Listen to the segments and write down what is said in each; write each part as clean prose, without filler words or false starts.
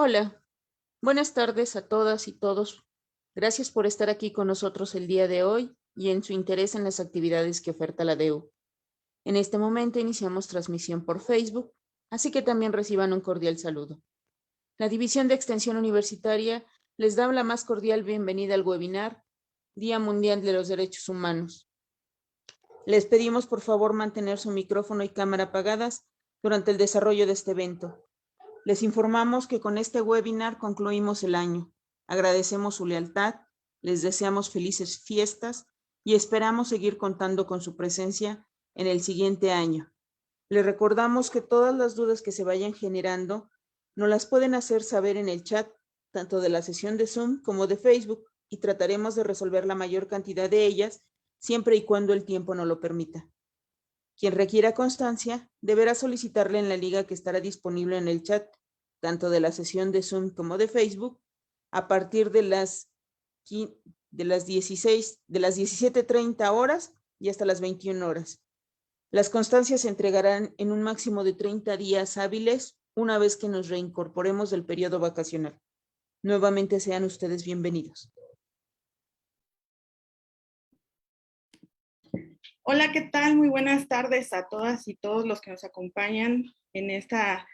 Hola, buenas tardes a todas y todos. Gracias por estar aquí con nosotros el día de hoy y en su interés en las actividades que oferta la DEU. En este momento iniciamos transmisión por Facebook, así que también reciban un cordial saludo. La División de Extensión Universitaria les da la más cordial bienvenida al webinar Día Mundial de los Derechos Humanos. Les pedimos por favor mantener su micrófono y cámara apagadas durante el desarrollo de este evento. Les informamos que con este webinar concluimos el año. Agradecemos su lealtad, les deseamos felices fiestas y esperamos seguir contando con su presencia en el siguiente año. Les recordamos que todas las dudas que se vayan generando nos las pueden hacer saber en el chat, tanto de la sesión de Zoom como de Facebook, y trataremos de resolver la mayor cantidad de ellas, siempre y cuando el tiempo nos lo permita. Quien requiera constancia deberá solicitarla en la liga que estará disponible en el chat, tanto de la sesión de Zoom como de Facebook, a partir de las 17:30 horas y hasta las 21 horas. Las constancias se entregarán en un máximo de 30 días hábiles una vez que nos reincorporemos del periodo vacacional. Nuevamente sean ustedes bienvenidos. Hola, ¿qué tal? Muy buenas tardes a todas y todos los que nos acompañan en esta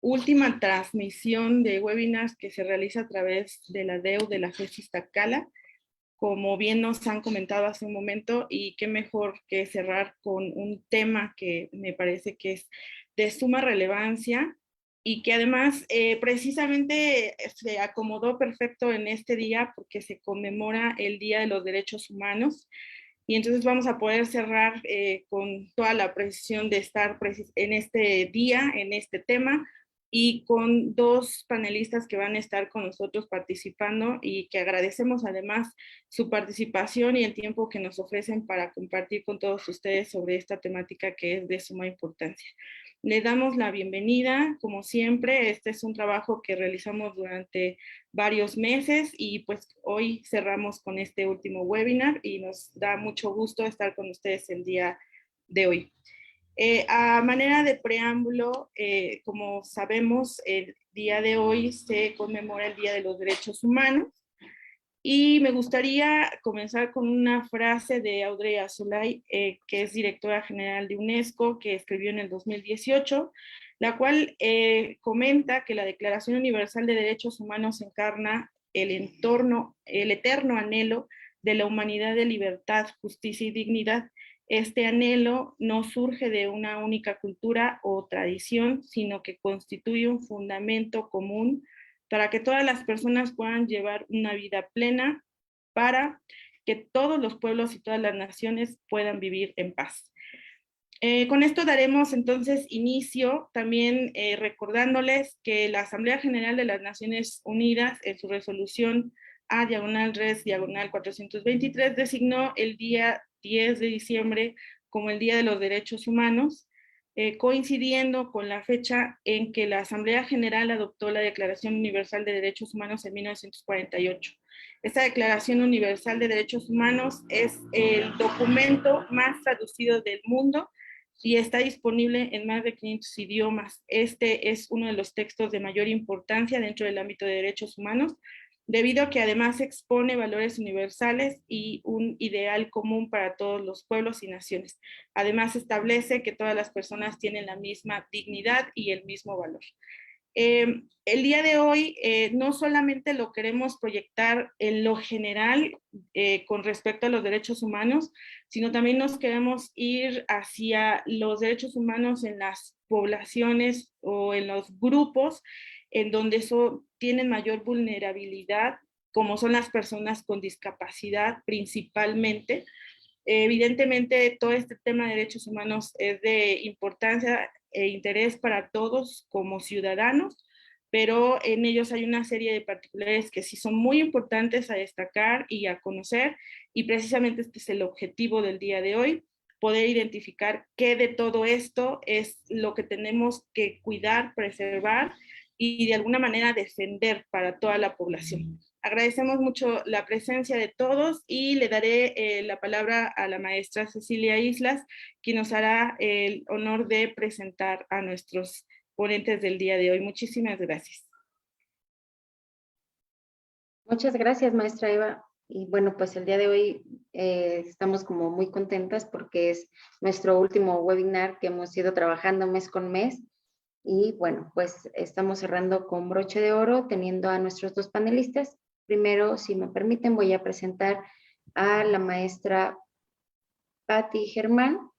última transmisión de webinars que se realiza a través de la DEU de la FES Iztacala. Como bien nos han comentado hace un momento, y qué mejor que cerrar con un tema que me parece que es de suma relevancia y que además precisamente se acomodó perfecto en este día porque se conmemora el Día de los Derechos Humanos. Y entonces vamos a poder cerrar con toda la precisión de estar en este día, en este tema, y con dos panelistas que van a estar con nosotros participando y que agradecemos además su participación y el tiempo que nos ofrecen para compartir con todos ustedes sobre esta temática que es de suma importancia. Les damos la bienvenida, como siempre. Este es un trabajo que realizamos durante varios meses y pues hoy cerramos con este último webinar y nos da mucho gusto estar con ustedes el día de hoy. A manera de preámbulo, como sabemos, el día de hoy se conmemora el Día de los Derechos Humanos y me gustaría comenzar con una frase de Audrey Azoulay, que es directora general de UNESCO, que escribió en el 2018, la cual comenta que la Declaración Universal de Derechos Humanos encarna el eterno anhelo de la humanidad de libertad, justicia y dignidad. Este anhelo no surge de una única cultura o tradición, sino que constituye un fundamento común para que todas las personas puedan llevar una vida plena, para que todos los pueblos y todas las naciones puedan vivir en paz. Con esto daremos entonces inicio, también recordándoles que la Asamblea General de las Naciones Unidas, en su resolución A/Res/423, designó el día 10 de diciembre como el Día de los Derechos Humanos, coincidiendo con la fecha en que la Asamblea General adoptó la Declaración Universal de Derechos Humanos en 1948. Esta Declaración Universal de Derechos Humanos es el documento más traducido del mundo y está disponible en más de 500 idiomas. Este es uno de los textos de mayor importancia dentro del ámbito de derechos humanos, debido a que además expone valores universales y un ideal común para todos los pueblos y naciones. Además establece que todas las personas tienen la misma dignidad y el mismo valor. El día de hoy no solamente lo queremos proyectar en lo general con respecto a los derechos humanos, sino también nos queremos ir hacia los derechos humanos en las poblaciones o en los grupos en donde tienen mayor vulnerabilidad, como son las personas con discapacidad principalmente. Evidentemente, todo este tema de derechos humanos es de importancia e interés para todos como ciudadanos, pero en ellos hay una serie de particulares que sí son muy importantes a destacar y a conocer, y precisamente este es el objetivo del día de hoy: poder identificar qué de todo esto es lo que tenemos que cuidar, preservar y de alguna manera defender para toda la población. Agradecemos mucho la presencia de todos y le daré la palabra a la maestra Cecilia Islas, quien nos hará el honor de presentar a nuestros ponentes del día de hoy. Muchísimas gracias. Muchas gracias, maestra Eva. Y bueno, pues el día de hoy estamos como muy contentas porque es nuestro último webinar que hemos ido trabajando mes con mes. Y bueno, pues estamos cerrando con broche de oro, teniendo a nuestros dos panelistas. Primero, si me permiten, voy a presentar a la maestra Patti Germán.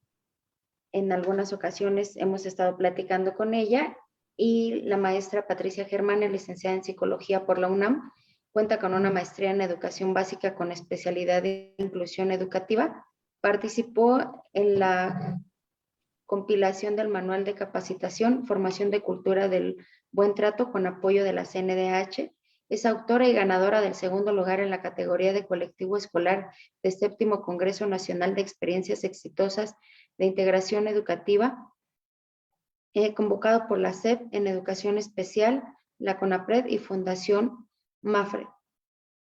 En algunas ocasiones hemos estado platicando con ella, y la maestra Patricia Germán es licenciada en Psicología por la UNAM, cuenta con una maestría en Educación Básica con especialidad de Inclusión Educativa, participó en la compilación del Manual de Capacitación, Formación de Cultura del Buen Trato con apoyo de la CNDH, es autora y ganadora del segundo lugar en la categoría de colectivo escolar del Séptimo Congreso Nacional de Experiencias Exitosas de Integración Educativa, convocado por la SEP en Educación Especial, la CONAPRED y Fundación MAFRE.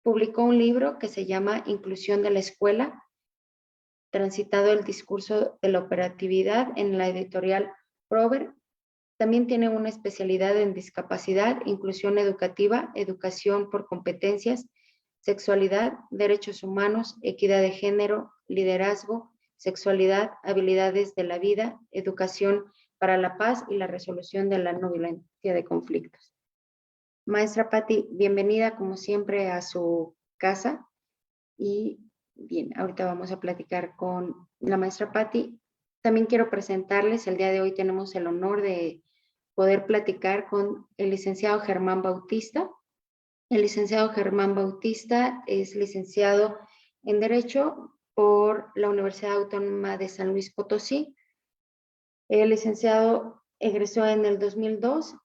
Publicó un libro que se llama Inclusión de la Escuela, transitado el discurso de la operatividad en la editorial Prover. También tiene una especialidad en discapacidad, inclusión educativa, educación por competencias, sexualidad, derechos humanos, equidad de género, liderazgo, sexualidad, habilidades de la vida, educación para la paz y la resolución de la no violencia de conflictos. Maestra Patti, bienvenida como siempre a su casa. Y bien, ahorita vamos a platicar con la maestra Patti. También quiero presentarles, el día de hoy tenemos el honor de poder platicar con el licenciado Germán Bautista. El licenciado Germán Bautista es licenciado en Derecho por la Universidad Autónoma de San Luis Potosí. El licenciado egresó en el 2002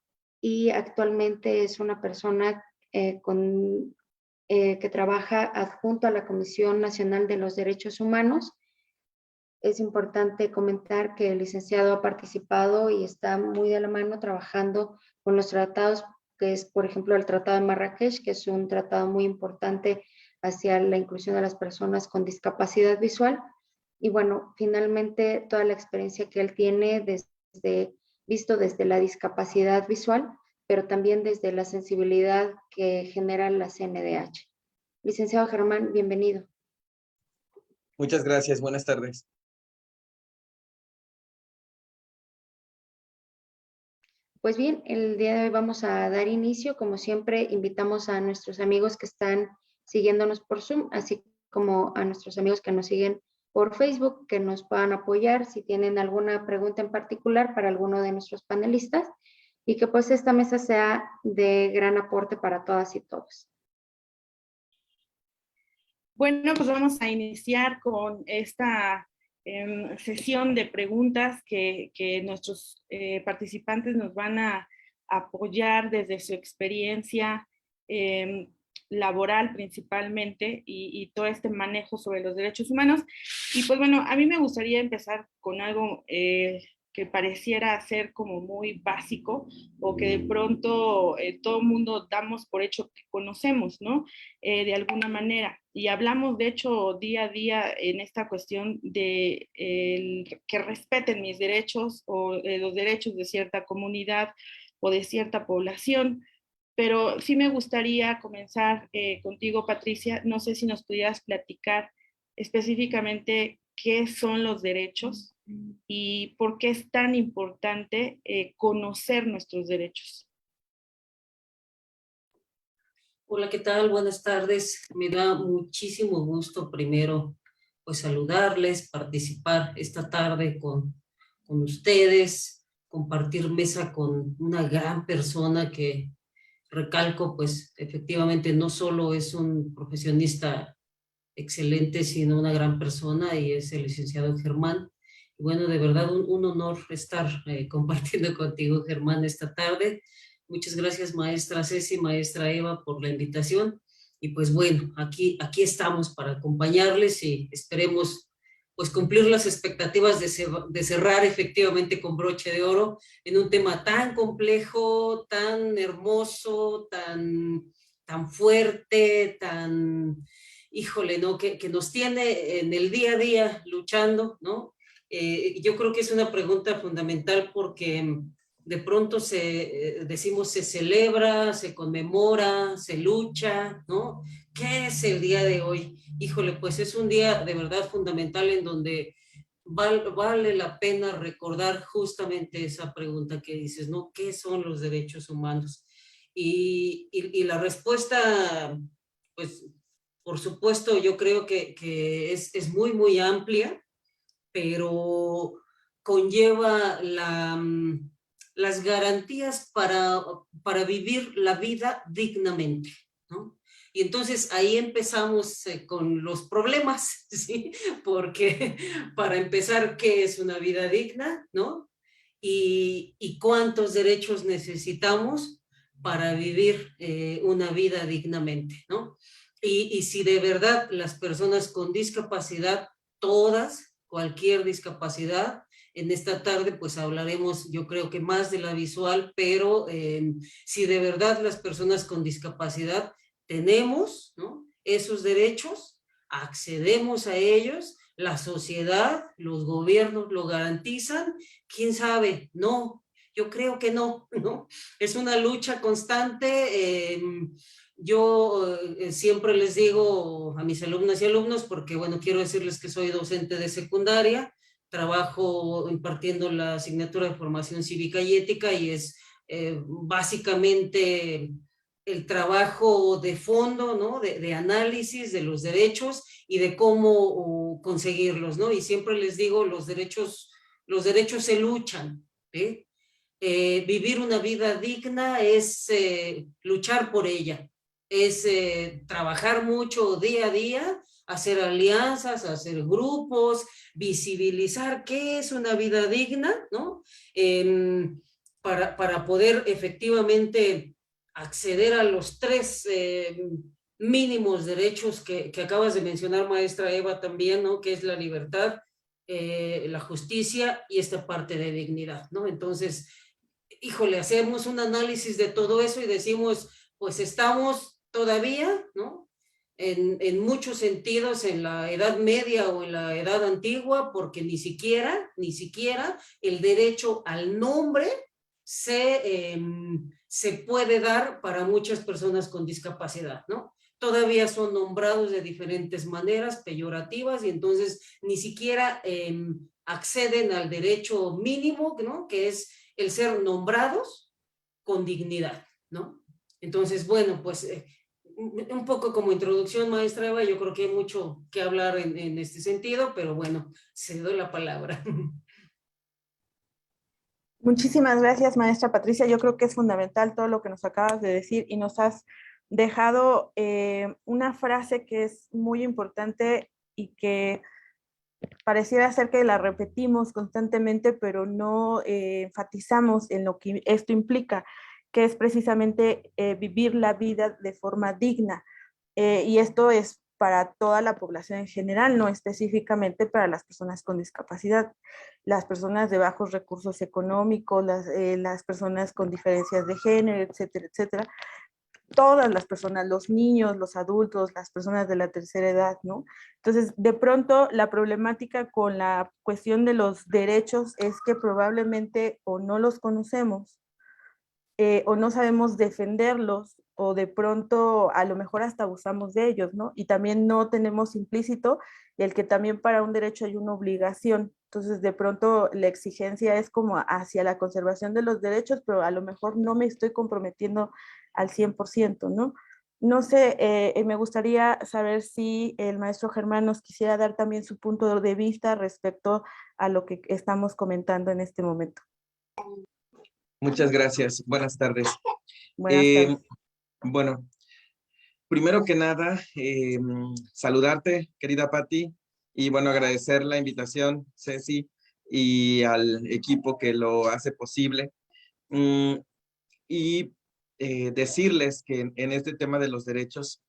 y actualmente es una persona que trabaja adjunto a la Comisión Nacional de los Derechos Humanos. Es importante comentar que el licenciado ha participado y está muy de la mano trabajando con los tratados, que es, por ejemplo, el Tratado de Marrakech, que es un tratado muy importante hacia la inclusión de las personas con discapacidad visual. Y bueno, finalmente toda la experiencia que él tiene visto desde la discapacidad visual, pero también desde la sensibilidad que genera la CNDH. Licenciado Germán, bienvenido. Muchas gracias, buenas tardes. Pues bien, el día de hoy vamos a dar inicio. Como siempre, invitamos a nuestros amigos que están siguiéndonos por Zoom, así como a nuestros amigos que nos siguen por Facebook, que nos puedan apoyar si tienen alguna pregunta en particular para alguno de nuestros panelistas, y que pues esta mesa sea de gran aporte para todas y todos. Bueno, pues vamos a iniciar con esta sesión de preguntas que nuestros participantes nos van a apoyar desde su experiencia laboral principalmente y todo este manejo sobre los derechos humanos. Y pues bueno, a mí me gustaría empezar con algo que pareciera ser como muy básico o que de pronto todo el mundo damos por hecho que conocemos, ¿no? De alguna manera. Y hablamos, de hecho, día a día en esta cuestión de que respeten mis derechos o los derechos de cierta comunidad o de cierta población. Pero sí me gustaría comenzar contigo, Patricia. No sé si nos pudieras platicar específicamente qué son los derechos y por qué es tan importante conocer nuestros derechos. Hola, ¿qué tal? Buenas tardes. Me da muchísimo gusto primero pues saludarles, participar esta tarde con ustedes, compartir mesa con una gran persona que recalco pues efectivamente no solo es un profesionista excelente, sino una gran persona, y es el licenciado Germán. Y bueno, de verdad un honor estar compartiendo contigo, Germán, esta tarde. Muchas gracias, maestra Ceci, maestra Eva, por la invitación. Y pues bueno, aquí estamos para acompañarles y esperemos pues cumplir las expectativas de cerrar efectivamente con broche de oro en un tema tan complejo, tan hermoso, tan fuerte, híjole, ¿no? Que nos tiene en el día a día luchando, ¿no? Yo creo que es una pregunta fundamental porque de pronto decimos se celebra, se conmemora, se lucha, ¿no? ¿Qué es el día de hoy? Híjole, pues es un día de verdad fundamental en donde vale la pena recordar justamente esa pregunta que dices, ¿no? ¿Qué son los derechos humanos? Y la respuesta, pues, por supuesto, yo creo que es muy, muy amplia, pero conlleva las garantías para vivir la vida dignamente, ¿no? Y entonces ahí empezamos con los problemas, ¿sí? Porque para empezar, ¿qué es una vida digna, no? Y cuántos derechos necesitamos para vivir una vida dignamente, ¿no? Y si de verdad las personas con discapacidad, todas, cualquier discapacidad, en esta tarde pues hablaremos yo creo que más de la visual, pero si de verdad las personas con discapacidad tenemos, ¿no?, esos derechos, accedemos a ellos, la sociedad, los gobiernos lo garantizan, quién sabe, no, yo creo que no, ¿no? Es una lucha constante. Yo siempre les digo a mis alumnas y alumnos, porque bueno, quiero decirles que soy docente de secundaria, trabajo impartiendo la asignatura de formación cívica y ética y es básicamente el trabajo de fondo, ¿no? De análisis de los derechos y de cómo conseguirlos, ¿no? Y siempre les digo, los derechos se luchan, ¿sí? Vivir una vida digna es luchar por ella, es trabajar mucho día a día, hacer alianzas, hacer grupos, visibilizar qué es una vida digna, ¿no? Para poder efectivamente acceder a los tres mínimos derechos que acabas de mencionar, maestra Eva, también, ¿no? Que es la libertad, la justicia y esta parte de dignidad, ¿no? Entonces, híjole, hacemos un análisis de todo eso y decimos, pues estamos todavía, ¿no?, en muchos sentidos en la Edad Media o en la Edad Antigua, porque ni siquiera el derecho al nombre se puede dar para muchas personas con discapacidad, ¿no? Todavía son nombrados de diferentes maneras, peyorativas, y entonces ni siquiera acceden al derecho mínimo, ¿no?, que es el ser nombrados con dignidad, ¿no? Entonces, bueno, pues un poco como introducción, maestra Eva, yo creo que hay mucho que hablar en este sentido, pero bueno, cedo la palabra. Muchísimas gracias, maestra Patricia. Yo creo que es fundamental todo lo que nos acabas de decir y nos has dejado una frase que es muy importante y que pareciera ser que la repetimos constantemente, pero no enfatizamos en lo que esto implica, que es precisamente vivir la vida de forma digna. Y esto es para toda la población en general, no específicamente para las personas con discapacidad, las personas de bajos recursos económicos, las personas con diferencias de género, etcétera, etcétera. Todas las personas, los niños, los adultos, las personas de la tercera edad, ¿no? Entonces, de pronto, la problemática con la cuestión de los derechos es que probablemente o no los conocemos, o no sabemos defenderlos, o de pronto a lo mejor hasta abusamos de ellos, ¿no? Y también no tenemos implícito el que también para un derecho hay una obligación. Entonces, de pronto la exigencia es como hacia la conservación de los derechos, pero a lo mejor no me estoy comprometiendo al 100%, ¿no? No sé, me gustaría saber si el maestro Germán nos quisiera dar también su punto de vista respecto a lo que estamos comentando en este momento. Muchas gracias. Buenas tardes. Buenas tardes. Bueno, primero que nada, saludarte, querida Patti, y bueno, agradecer la invitación, Ceci, y al equipo que lo hace posible. Y decirles que en este tema de los derechos,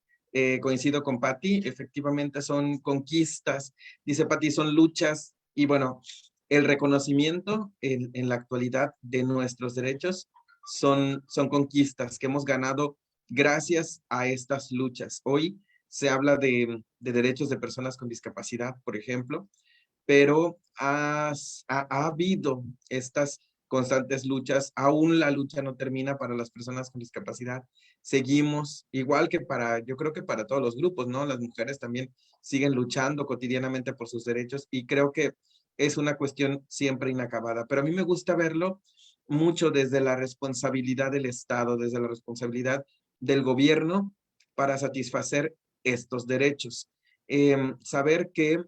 coincido con Patti, efectivamente son conquistas, dice Patti, son luchas, y bueno, el reconocimiento en la actualidad de nuestros derechos son conquistas que hemos ganado gracias a estas luchas. Hoy se habla de derechos de personas con discapacidad, por ejemplo, pero ha habido estas constantes luchas. Aún la lucha no termina para las personas con discapacidad. Seguimos, igual que yo creo que para todos los grupos, ¿no? Las mujeres también siguen luchando cotidianamente por sus derechos y creo que es una cuestión siempre inacabada. Pero a mí me gusta verlo mucho desde la responsabilidad del Estado, desde la responsabilidad del gobierno para satisfacer estos derechos. Saber que,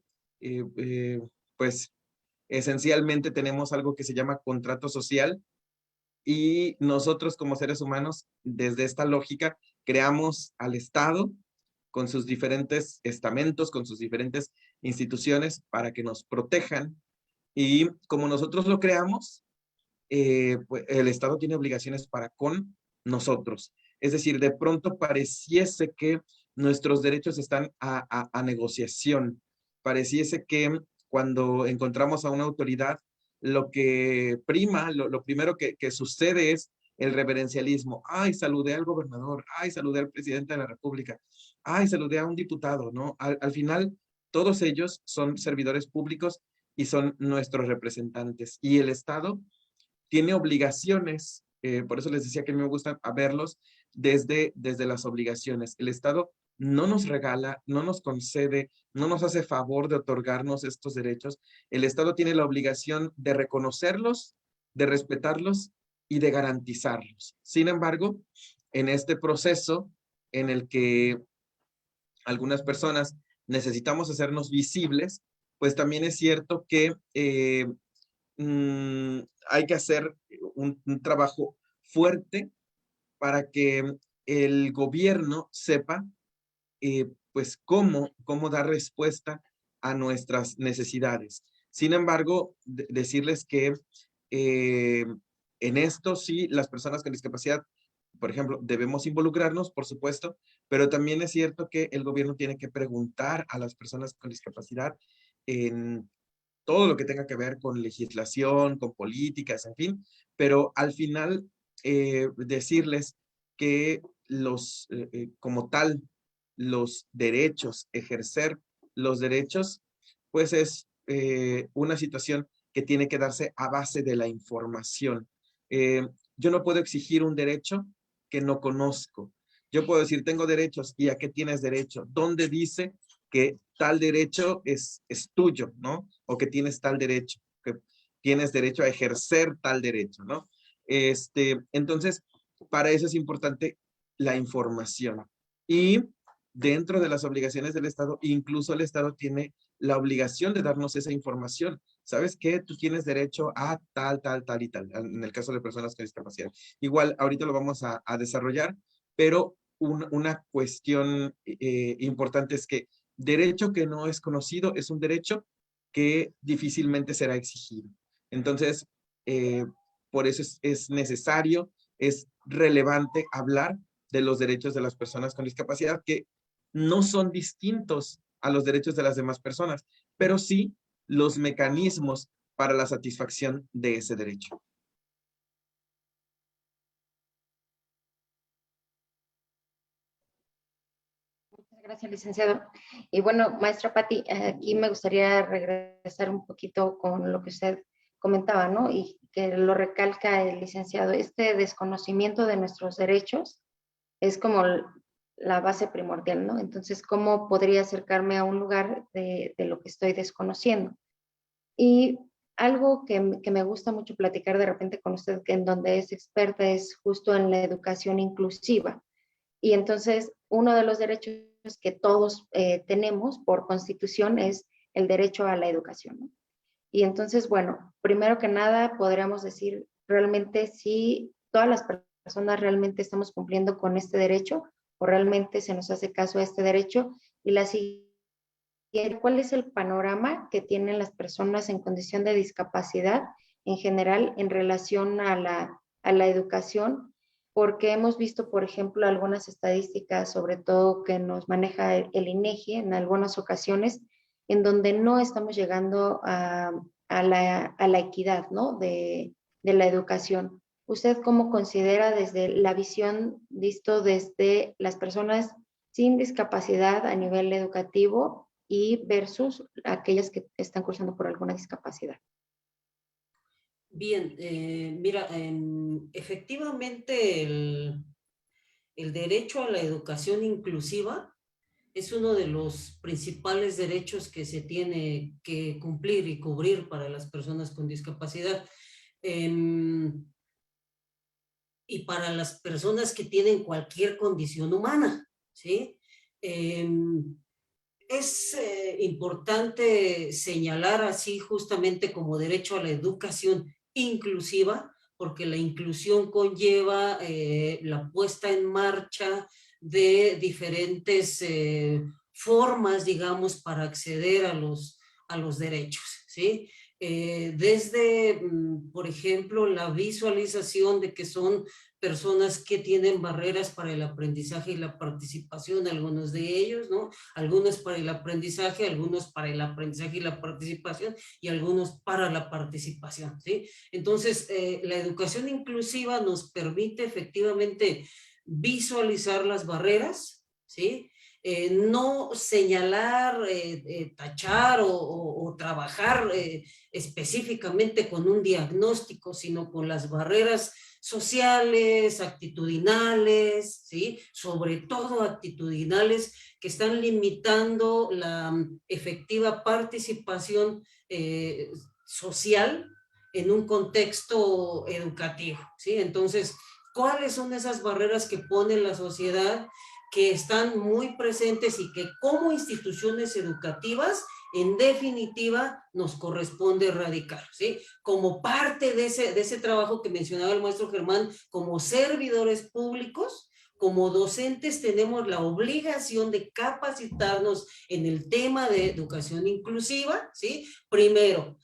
pues, esencialmente tenemos algo que se llama contrato social y nosotros como seres humanos, desde esta lógica, creamos al Estado con sus diferentes estamentos, con sus diferentes instituciones para que nos protejan y como nosotros lo creamos, pues, el Estado tiene obligaciones para con nosotros. Es decir, de pronto pareciese que nuestros derechos están a negociación. Pareciese que cuando encontramos a una autoridad, lo que prima, lo primero que sucede es el reverencialismo. Ay, saludé al gobernador, ay, saludé al presidente de la República, ay, saludé a un diputado, ¿no? Al final, todos ellos son servidores públicos y son nuestros representantes. Y el Estado tiene obligaciones, por eso les decía que a mí me gusta verlos desde las obligaciones. El Estado no nos regala, no nos concede, no nos hace favor de otorgarnos estos derechos. El Estado tiene la obligación de reconocerlos, de respetarlos y de garantizarlos. Sin embargo, en este proceso en el que algunas personas necesitamos hacernos visibles, pues también es cierto que hay que hacer un trabajo fuerte para que el gobierno sepa pues cómo dar respuesta a nuestras necesidades. Sin embargo, decirles que eh, en esto sí, las personas con discapacidad, por ejemplo, debemos involucrarnos, por supuesto, pero también es cierto que el gobierno tiene que preguntar a las personas con discapacidad en todo lo que tenga que ver con legislación, con políticas, en fin, pero al final decirles que como tal, los derechos, ejercer los derechos, pues es una situación que tiene que darse a base de la información. Yo no puedo exigir un derecho que no conozco. Yo puedo decir, tengo derechos, ¿y a qué tienes derecho? ¿Dónde dice que tal derecho es tuyo, ¿no? O que tienes tal derecho, que tienes derecho a ejercer tal derecho, ¿no? Entonces, para eso es importante la información. Y dentro de las obligaciones del Estado, incluso el Estado tiene la obligación de darnos esa información. ¿Sabes qué? Tú tienes derecho a tal, tal, tal y tal, en el caso de personas con discapacidad. Igual, ahorita lo vamos a desarrollar, pero una cuestión importante es que derecho que no es conocido es un derecho que difícilmente será exigido. Entonces, por eso es necesario, es relevante hablar de los derechos de las personas con discapacidad, que no son distintos a los derechos de las demás personas, pero sí los mecanismos para la satisfacción de ese derecho. Muchas gracias, licenciado. Y bueno, maestra Patti, aquí me gustaría regresar un poquito con lo que usted comentaba, ¿no? Y que lo recalca el licenciado, este desconocimiento de nuestros derechos es como la base primordial, ¿no? Entonces, ¿cómo podría acercarme a un lugar de lo que estoy desconociendo? Y algo que me gusta mucho platicar de repente con usted, que en donde es experta, es justo en la educación inclusiva. Y entonces, uno de los derechos que todos tenemos por constitución es el derecho a la educación, ¿no? Y entonces, bueno, primero que nada, podríamos decir realmente si todas las personas realmente estamos cumpliendo con este derecho o realmente se nos hace caso a este derecho. Y la siguiente, ¿cuál es el panorama que tienen las personas en condición de discapacidad en general en relación a la educación? Porque hemos visto, por ejemplo, algunas estadísticas, sobre todo que nos maneja el INEGI en algunas ocasiones, en donde no estamos llegando a la equidad, ¿no? De la educación. ¿Usted cómo considera desde la visión, visto desde las personas sin discapacidad a nivel educativo y versus aquellas que están cursando por alguna discapacidad? Bien, mira, efectivamente el derecho a la educación inclusiva es uno de los principales derechos que se tiene que cumplir y cubrir para las personas con discapacidad. Y para las personas que tienen cualquier condición humana, ¿sí? Es importante señalar así justamente como derecho a la educación inclusiva, porque la inclusión conlleva la puesta en marcha de diferentes formas, digamos, para acceder a los derechos, ¿sí? Desde, por ejemplo, la visualización de que son personas que tienen barreras para el aprendizaje y la participación, algunos de ellos, ¿no? Algunos para el aprendizaje, algunos para el aprendizaje y la participación, y algunos para la participación, ¿sí? Entonces, la educación inclusiva nos permite efectivamente visualizar las barreras, ¿sí? No señalar, tachar o trabajar específicamente con un diagnóstico, sino con las barreras sociales, actitudinales, ¿sí? Sobre todo actitudinales que están limitando la efectiva participación social en un contexto educativo, ¿sí? Entonces, ¿cuáles son esas barreras que pone la sociedad que están muy presentes y que como instituciones educativas en definitiva nos corresponde erradicar, ¿sí? Como parte de ese trabajo que mencionaba el maestro Germán, como servidores públicos, como docentes tenemos la obligación de capacitarnos en el tema de educación inclusiva, ¿sí? Primero,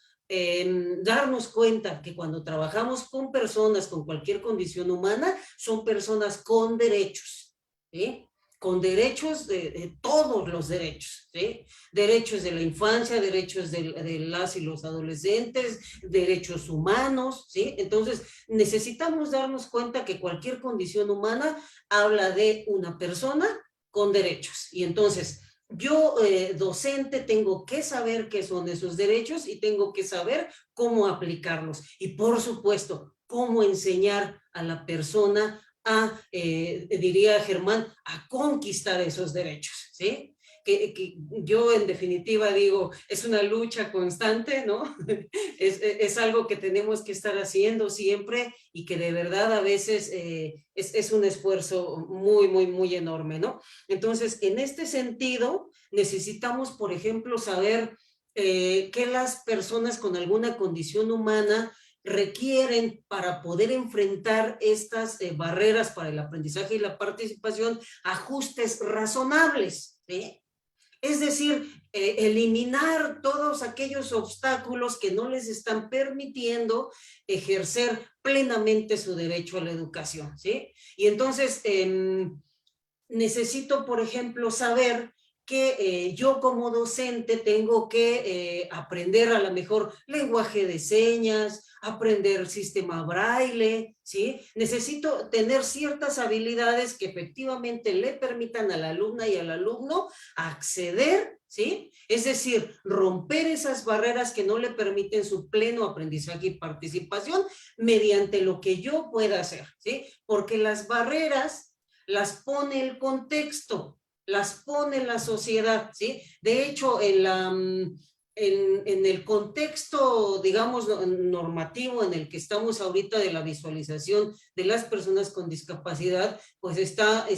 darnos cuenta que cuando trabajamos con personas con cualquier condición humana, son personas con derechos, ¿sí? Con derechos de todos los derechos, ¿sí? Derechos de la infancia, derechos de las y los adolescentes, derechos humanos, ¿sí? Entonces, necesitamos darnos cuenta que cualquier condición humana habla de una persona con derechos. Y entonces, yo, docente, tengo que saber qué son esos derechos y tengo que saber cómo aplicarlos. Y por supuesto, cómo enseñar a la persona a, diría Germán, a conquistar esos derechos, ¿sí? Que yo en definitiva digo, es una lucha constante, ¿no? Es algo que tenemos que estar haciendo siempre y que de verdad a veces es un esfuerzo muy, muy, muy enorme, ¿no? Entonces, en este sentido, necesitamos, por ejemplo, saber que las personas con alguna condición humana requieren para poder enfrentar estas barreras para el aprendizaje y la participación, ajustes razonables, ¿sí? Es decir, eliminar todos aquellos obstáculos que no les están permitiendo ejercer plenamente su derecho a la educación, ¿sí? Y entonces, necesito, por ejemplo, saber que yo como docente tengo que aprender a lo mejor lenguaje de señas, aprender sistema braille, ¿sí? Necesito tener ciertas habilidades que efectivamente le permitan a la alumna y al alumno acceder, ¿sí? Es decir, romper esas barreras que no le permiten su pleno aprendizaje y participación mediante lo que yo pueda hacer, ¿sí? Porque las barreras las pone el contexto, las pone la sociedad, ¿sí? De hecho, en el contexto, digamos, normativo en el que estamos ahorita de la visualización de las personas con discapacidad, pues está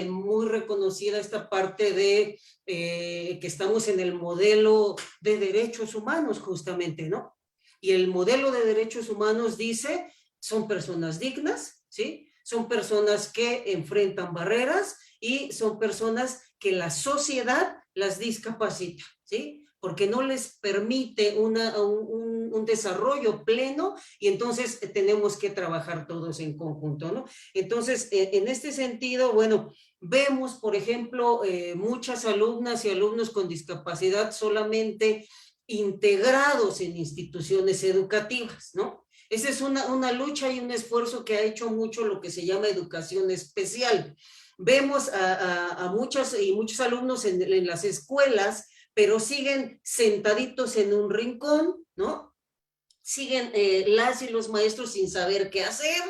muy reconocida esta parte de que estamos en el modelo de derechos humanos, justamente, ¿no? Y el modelo de derechos humanos dice, son personas dignas, ¿sí? Son personas que enfrentan barreras y son personas que la sociedad las discapacita, ¿sí? Porque no les permite un desarrollo pleno y entonces tenemos que trabajar todos en conjunto, ¿no? Entonces, en este sentido, bueno, vemos, por ejemplo, muchas alumnas y alumnos con discapacidad solamente integrados en instituciones educativas, ¿no? Esa es una lucha y un esfuerzo que ha hecho mucho lo que se llama educación especial. Vemos a muchos y muchos alumnos en las escuelas, pero siguen sentaditos en un rincón, ¿no? siguen las y los maestros sin saber qué hacer,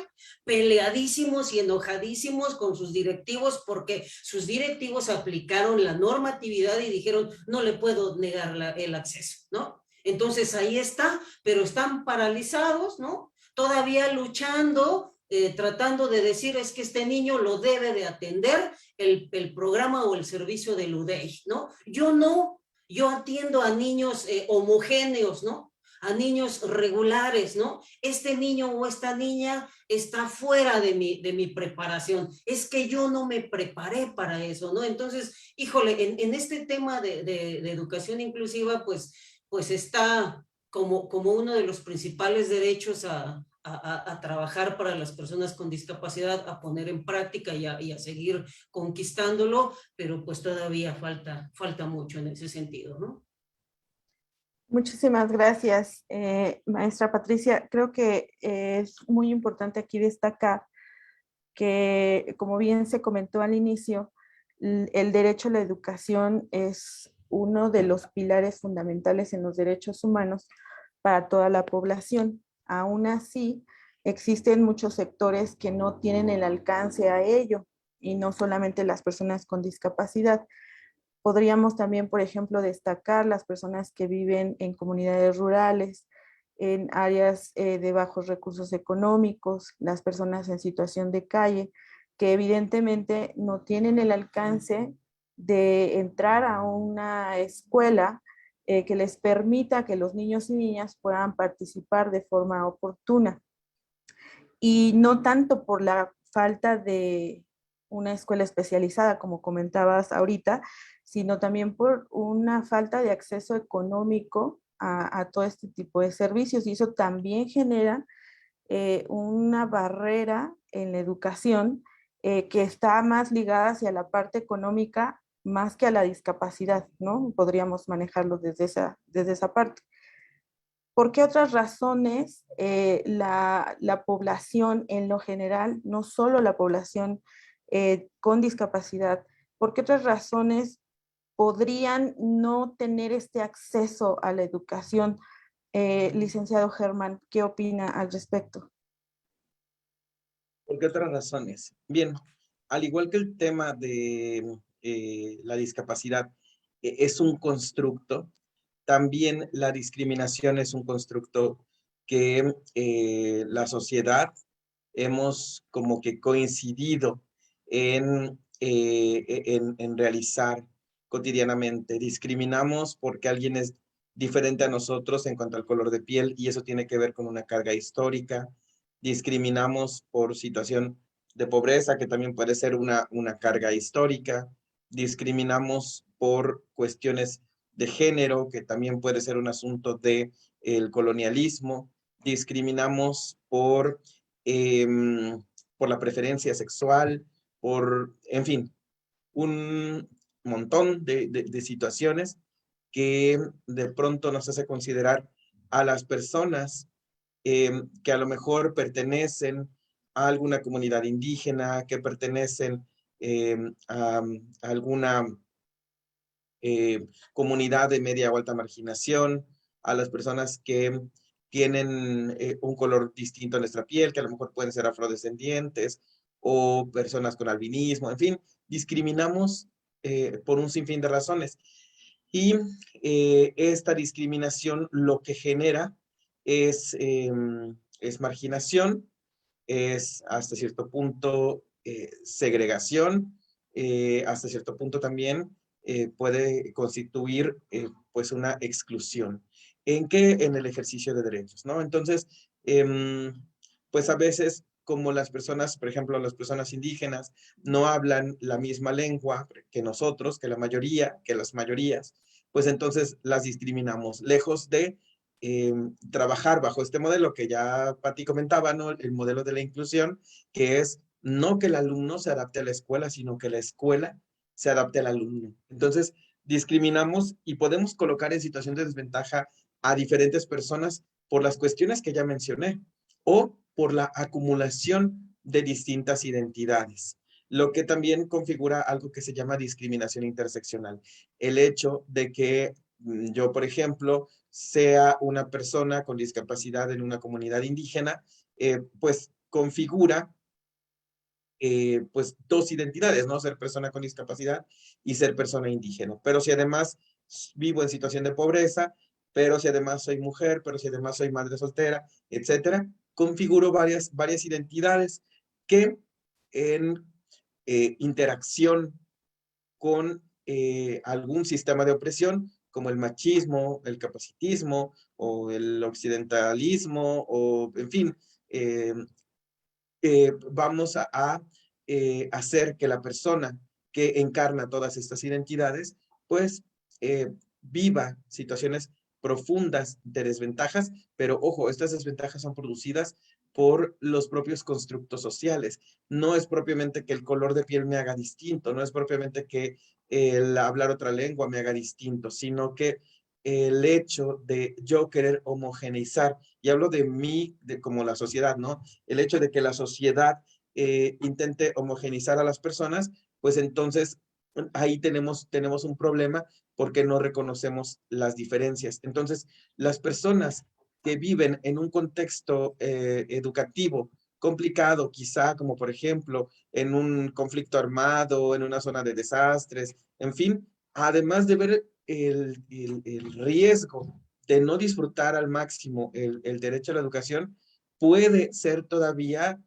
peleadísimos y enojadísimos con sus directivos porque sus directivos aplicaron la normatividad y dijeron no le puedo negar el acceso, ¿no? Entonces ahí está, pero están paralizados, ¿no? Todavía luchando, tratando de decir es que este niño lo debe de atender el programa o el servicio del UDEI, ¿no? Yo no, yo atiendo a niños homogéneos, ¿no? A niños regulares, ¿no? Este niño o esta niña está fuera de mi preparación. Es que yo no me preparé para eso, ¿no? Entonces, híjole, en este tema de educación inclusiva, pues está como uno de los principales derechos a trabajar para las personas con discapacidad, a poner en práctica y a seguir conquistándolo, pero pues todavía falta mucho en ese sentido, ¿no? Muchísimas gracias, maestra Patricia. Creo que es muy importante aquí destacar que, como bien se comentó al inicio, el derecho a la educación es uno de los pilares fundamentales en los derechos humanos para toda la población. Aún así, existen muchos sectores que no tienen el alcance a ello, y no solamente las personas con discapacidad. Podríamos también, por ejemplo, destacar las personas que viven en comunidades rurales, en áreas de bajos recursos económicos, las personas en situación de calle, que evidentemente no tienen el alcance de entrar a una escuela que les permita que los niños y niñas puedan participar de forma oportuna. Y no tanto por la falta de una escuela especializada, como comentabas ahorita, sino también por una falta de acceso económico a todo este tipo de servicios. Y eso también genera una barrera en la educación que está más ligada hacia la parte económica más que a la discapacidad, ¿no? Podríamos manejarlo desde esa parte. ¿Por qué otras razones la población en lo general, no solo la población con discapacidad, por qué otras razones podrían no tener este acceso a la educación? Licenciado Germán, ¿qué opina al respecto? ¿Por qué otras razones? Bien, al igual que el tema de la discapacidad es un constructo, también la discriminación es un constructo que la sociedad hemos como que coincidido en realizar cotidianamente. Discriminamos porque alguien es diferente a nosotros en cuanto al color de piel y eso tiene que ver con una carga histórica. Discriminamos por situación de pobreza, que también puede ser una carga histórica. Discriminamos por cuestiones de género, que también puede ser un asunto del colonialismo. Discriminamos eh, por la preferencia sexual, en fin, un montón de situaciones que de pronto nos hace considerar a las personas que a lo mejor pertenecen a alguna comunidad indígena, que pertenecen a alguna comunidad de media o alta marginación, a las personas que tienen un color distinto a nuestra piel, que a lo mejor pueden ser afrodescendientes o personas con albinismo, en fin, discriminamos por un sinfín de razones. Y esta discriminación lo que genera es marginación, es hasta cierto punto segregación, hasta cierto punto también puede constituir pues una exclusión. ¿En qué? En el ejercicio de derechos, ¿no? Entonces, pues a veces como las personas, por ejemplo, las personas indígenas no hablan la misma lengua que nosotros, que la mayoría, que las mayorías, pues entonces las discriminamos, lejos de trabajar bajo este modelo que ya Pati comentaba, ¿no? El modelo de la inclusión, que es no que el alumno se adapte a la escuela, sino que la escuela se adapte al alumno. Entonces, discriminamos y podemos colocar en situación de desventaja a diferentes personas por las cuestiones que ya mencioné o por la acumulación de distintas identidades, lo que también configura algo que se llama discriminación interseccional. El hecho de que yo, por ejemplo, sea una persona con discapacidad en una comunidad indígena, pues configura pues dos identidades, ¿no? Ser persona con discapacidad y ser persona indígena. Pero si además vivo en situación de pobreza, pero si además soy mujer, pero si además soy madre soltera, etcétera, configuro varias identidades que en interacción con algún sistema de opresión, como el machismo, el capacitismo o el occidentalismo, o en fin, vamos hacer que la persona que encarna todas estas identidades, pues viva situaciones profundas de desventajas, pero ojo, estas desventajas son producidas por los propios constructos sociales. No es propiamente que el color de piel me haga distinto, no es propiamente que el hablar otra lengua me haga distinto, sino que el hecho de yo querer homogeneizar, y hablo de mí como la sociedad, ¿no? El hecho de que la sociedad intente homogeneizar a las personas, pues entonces ahí tenemos un problema porque no reconocemos las diferencias. Entonces, las personas que viven en un contexto educativo complicado, quizá como por ejemplo en un conflicto armado, en una zona de desastres, en fin, además de ver el riesgo de no disfrutar al máximo el derecho a la educación, puede ser todavía,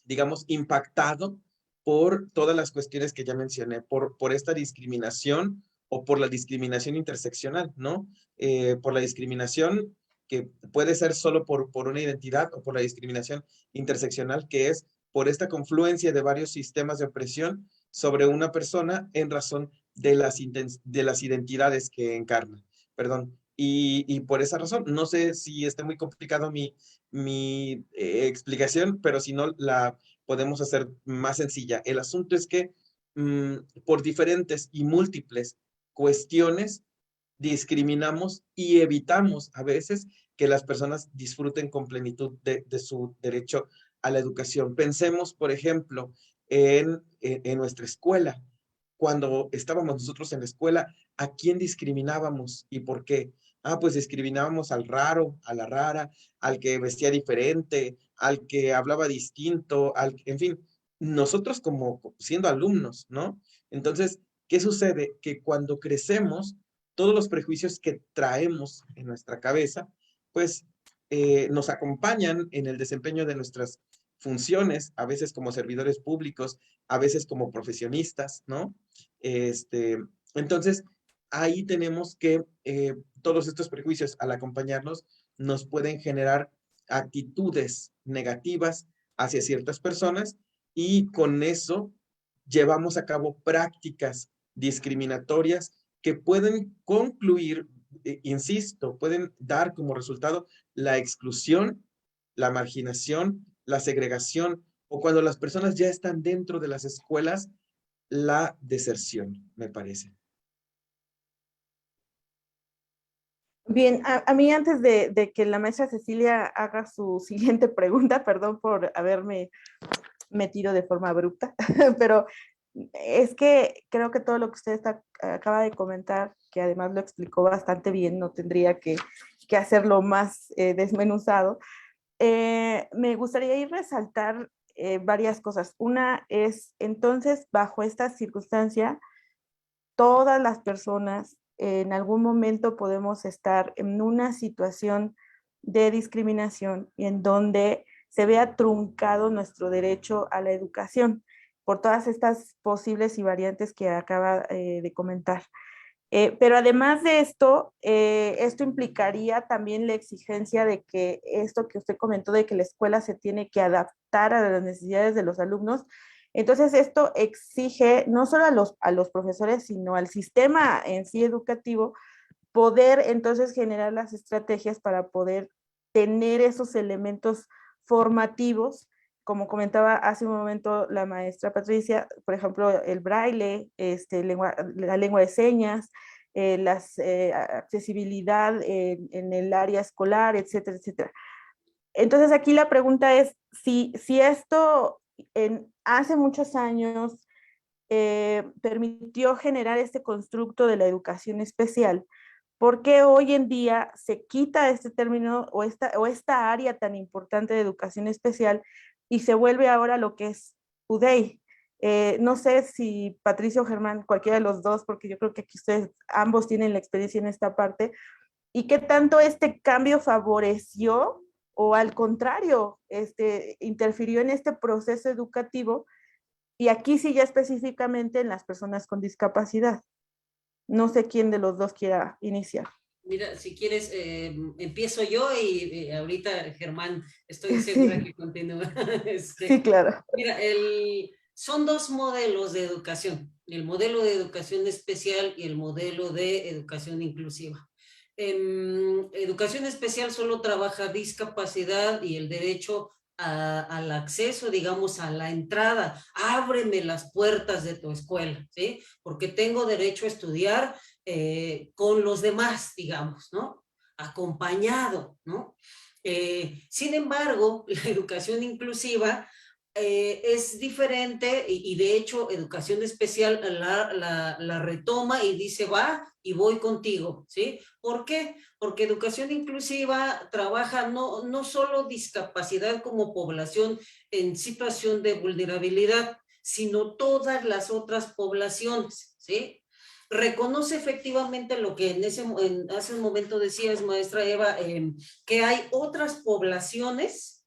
digamos, impactado por todas las cuestiones que ya mencioné, por esta discriminación o por la discriminación interseccional, ¿no? Por la discriminación que puede ser solo por una identidad, o por la discriminación interseccional, que es por esta confluencia de varios sistemas de opresión sobre una persona en razón de las identidades que encarna. Perdón. Y por esa razón, no sé si está muy complicado mi explicación, pero si no, la podemos hacer más sencilla. El asunto es que por diferentes y múltiples cuestiones discriminamos y evitamos a veces que las personas disfruten con plenitud de su derecho a la educación. Pensemos, por ejemplo, en nuestra escuela. Cuando estábamos nosotros en la escuela, ¿a quién discriminábamos y por qué? Ah, pues discriminábamos al raro, a la rara, al que vestía diferente, al que hablaba distinto, en fin, nosotros como siendo alumnos, ¿no? Entonces, ¿qué sucede? Que cuando crecemos, todos los prejuicios que traemos en nuestra cabeza, pues nos acompañan en el desempeño de nuestras funciones, a veces como servidores públicos, a veces como profesionistas, ¿no? Entonces, ahí tenemos que todos estos prejuicios al acompañarnos nos pueden generar actitudes negativas hacia ciertas personas, y con eso llevamos a cabo prácticas discriminatorias que pueden concluir, insisto, pueden dar como resultado la exclusión, la marginación, la segregación, o cuando las personas ya están dentro de las escuelas, la deserción, me parece. Bien, a mí antes de que la maestra Cecilia haga su siguiente pregunta, perdón por haberme metido de forma abrupta, pero es que creo que todo lo que usted acaba de comentar, que además lo explicó bastante bien, no tendría que hacerlo más desmenuzado. Me gustaría ir resaltar varias cosas. Una es, entonces, bajo esta circunstancia, todas las personas en algún momento podemos estar en una situación de discriminación y en donde se vea truncado nuestro derecho a la educación por todas estas posibles y variantes que acaba de comentar. Pero además de esto, esto implicaría también la exigencia de que esto que usted comentó, de que la escuela se tiene que adaptar a las necesidades de los alumnos. Entonces, esto exige no solo a los profesores, sino al sistema en sí educativo, poder entonces generar las estrategias para poder tener esos elementos formativos, como comentaba hace un momento la maestra Patricia, por ejemplo, el braille, la lengua de señas, la accesibilidad en el área escolar, etcétera, etcétera. Entonces aquí la pregunta es, si esto hace muchos años permitió generar este constructo de la educación especial, ¿Por qué hoy en día se quita este término o esta área tan importante de educación especial y se vuelve ahora lo que es UDEI? No sé si Patricio o Germán, cualquiera de los dos, porque yo creo que aquí ustedes ambos tienen la experiencia en esta parte, y qué tanto este cambio favoreció o al contrario, interfirió en este proceso educativo, y aquí sí ya específicamente en las personas con discapacidad. No sé quién de los dos quiera iniciar. Mira, si quieres, empiezo yo y ahorita Germán, estoy segura Sí, que continúa. sí, claro. Mira, son dos modelos de educación, el modelo de educación especial y el modelo de educación inclusiva. Educación especial solo trabaja discapacidad y el derecho al acceso, digamos, a la entrada. Ábreme las puertas de tu escuela, ¿sí? Porque tengo derecho a estudiar con los demás, digamos, ¿no? Acompañado, ¿no? Sin embargo, la educación inclusiva es diferente y de hecho educación especial la retoma y dice va y voy contigo, ¿sí? ¿Por qué? Porque educación inclusiva trabaja no solo discapacidad como población en situación de vulnerabilidad, sino todas las otras poblaciones, ¿sí? Reconoce efectivamente lo que hace un momento decías, maestra Eva, que hay otras poblaciones,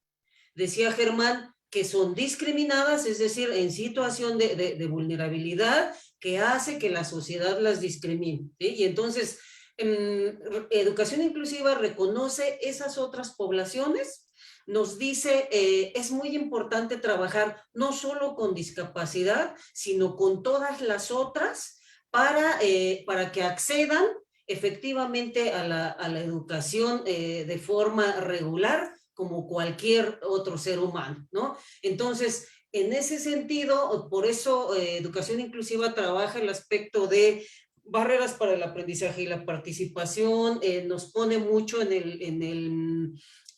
decía Germán, que son discriminadas, es decir, en situación de vulnerabilidad, que hace que la sociedad las discrimine, ¿sí? Y entonces, educación inclusiva reconoce esas otras poblaciones, nos dice, es muy importante trabajar no solo con discapacidad, sino con todas las otras, para que accedan efectivamente a la educación de forma regular, como cualquier otro ser humano, ¿no? Entonces, en ese sentido, por eso educación inclusiva trabaja el aspecto de barreras para el aprendizaje y la participación, nos pone mucho en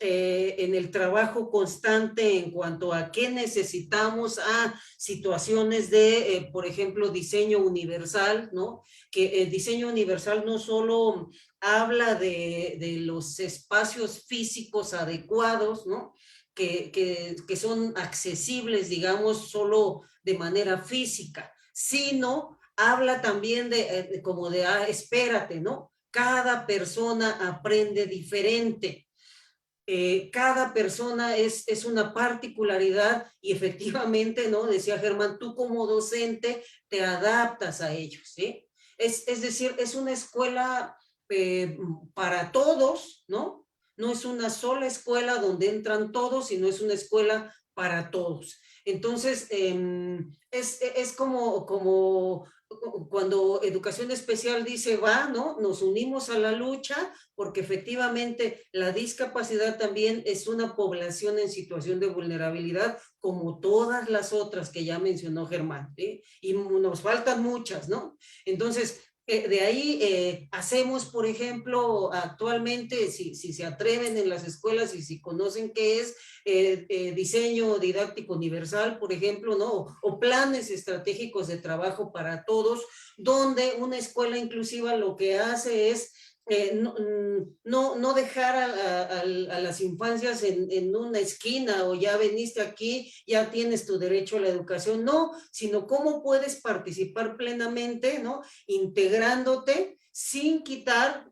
el trabajo constante en cuanto a qué necesitamos, a situaciones de, por ejemplo, diseño universal, ¿no? Que el diseño universal no solo habla de los espacios físicos adecuados, ¿no? Que son accesibles, digamos, solo de manera física, sino habla también como de, espérate, ¿no? Cada persona aprende diferente. Cada persona es una particularidad y efectivamente, ¿no? Decía Germán, tú como docente te adaptas a ellos, ¿sí? Es decir, es una escuela para todos, ¿no? No es una sola escuela donde entran todos, sino es una escuela para todos. Entonces, es como cuando educación especial dice va, ¿no? Nos unimos a la lucha porque efectivamente la discapacidad también es una población en situación de vulnerabilidad como todas las otras que ya mencionó Germán, ¿sí? Y nos faltan muchas, ¿no? Entonces, de ahí hacemos, por ejemplo, actualmente, si se atreven en las escuelas y si conocen qué es diseño didáctico universal, por ejemplo, ¿no? O planes estratégicos de trabajo para todos, donde una escuela inclusiva lo que hace es no dejar a las infancias en una esquina o ya veniste aquí, ya tienes tu derecho a la educación, no, sino cómo puedes participar plenamente, ¿no? Integrándote sin quitar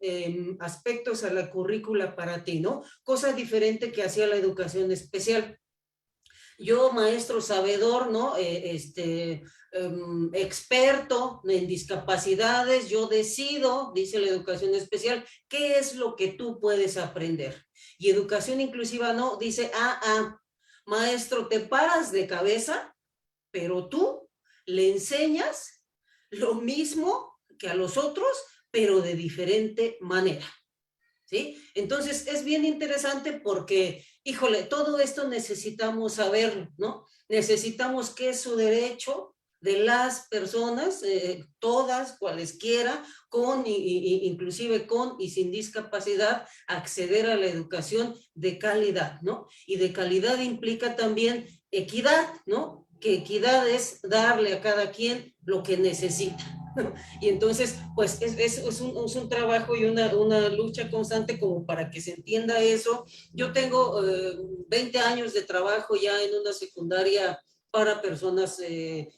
aspectos a la currícula para ti, ¿no? Cosa diferente que hacía la educación especial. Yo, maestro sabedor, ¿no? Experto en discapacidades, yo decido, dice la educación especial, qué es lo que tú puedes aprender. Y educación inclusiva no, dice, maestro, te paras de cabeza, pero tú le enseñas lo mismo que a los otros, pero de diferente manera. ¿Sí? Entonces es bien interesante porque, híjole, todo esto necesitamos saberlo, ¿no? Necesitamos que es su derecho de las personas, todas, cualesquiera, con inclusive con y sin discapacidad, acceder a la educación de calidad, ¿no? Y de calidad implica también equidad, ¿no? Que equidad es darle a cada quien lo que necesita. Y entonces, pues es un trabajo y una lucha constante como para que se entienda eso. Yo tengo 20 años de trabajo ya en una secundaria para personas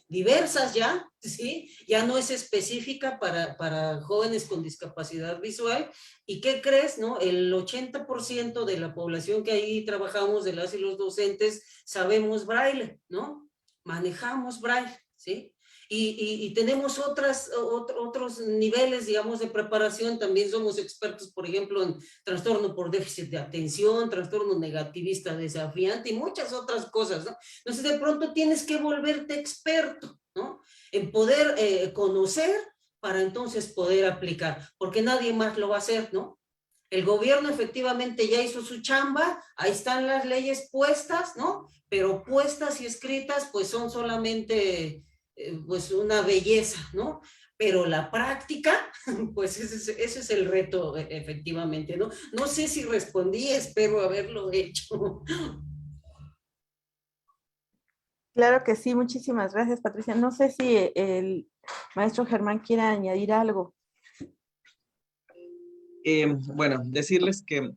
diversas ya, ¿sí? Ya no es específica para jóvenes con discapacidad visual. ¿Y qué crees, no? El 80% de la población que ahí trabajamos, de las y los docentes, sabemos braille, ¿no? Manejamos braille, ¿sí? Y tenemos otros niveles, digamos, de preparación. También somos expertos, por ejemplo, en trastorno por déficit de atención, trastorno negativista desafiante y muchas otras cosas, ¿no? Entonces, de pronto tienes que volverte experto, ¿no? En poder conocer para entonces poder aplicar, porque nadie más lo va a hacer, ¿no? El gobierno efectivamente ya hizo su chamba, ahí están las leyes puestas, ¿no? Pero puestas y escritas, pues son solamente pues una belleza, ¿no? Pero la práctica, pues ese es el reto, efectivamente, ¿no? No sé si respondí, espero haberlo hecho. Claro que sí, muchísimas gracias, Patricia. No sé si el maestro Germán quiere añadir algo. Bueno, decirles que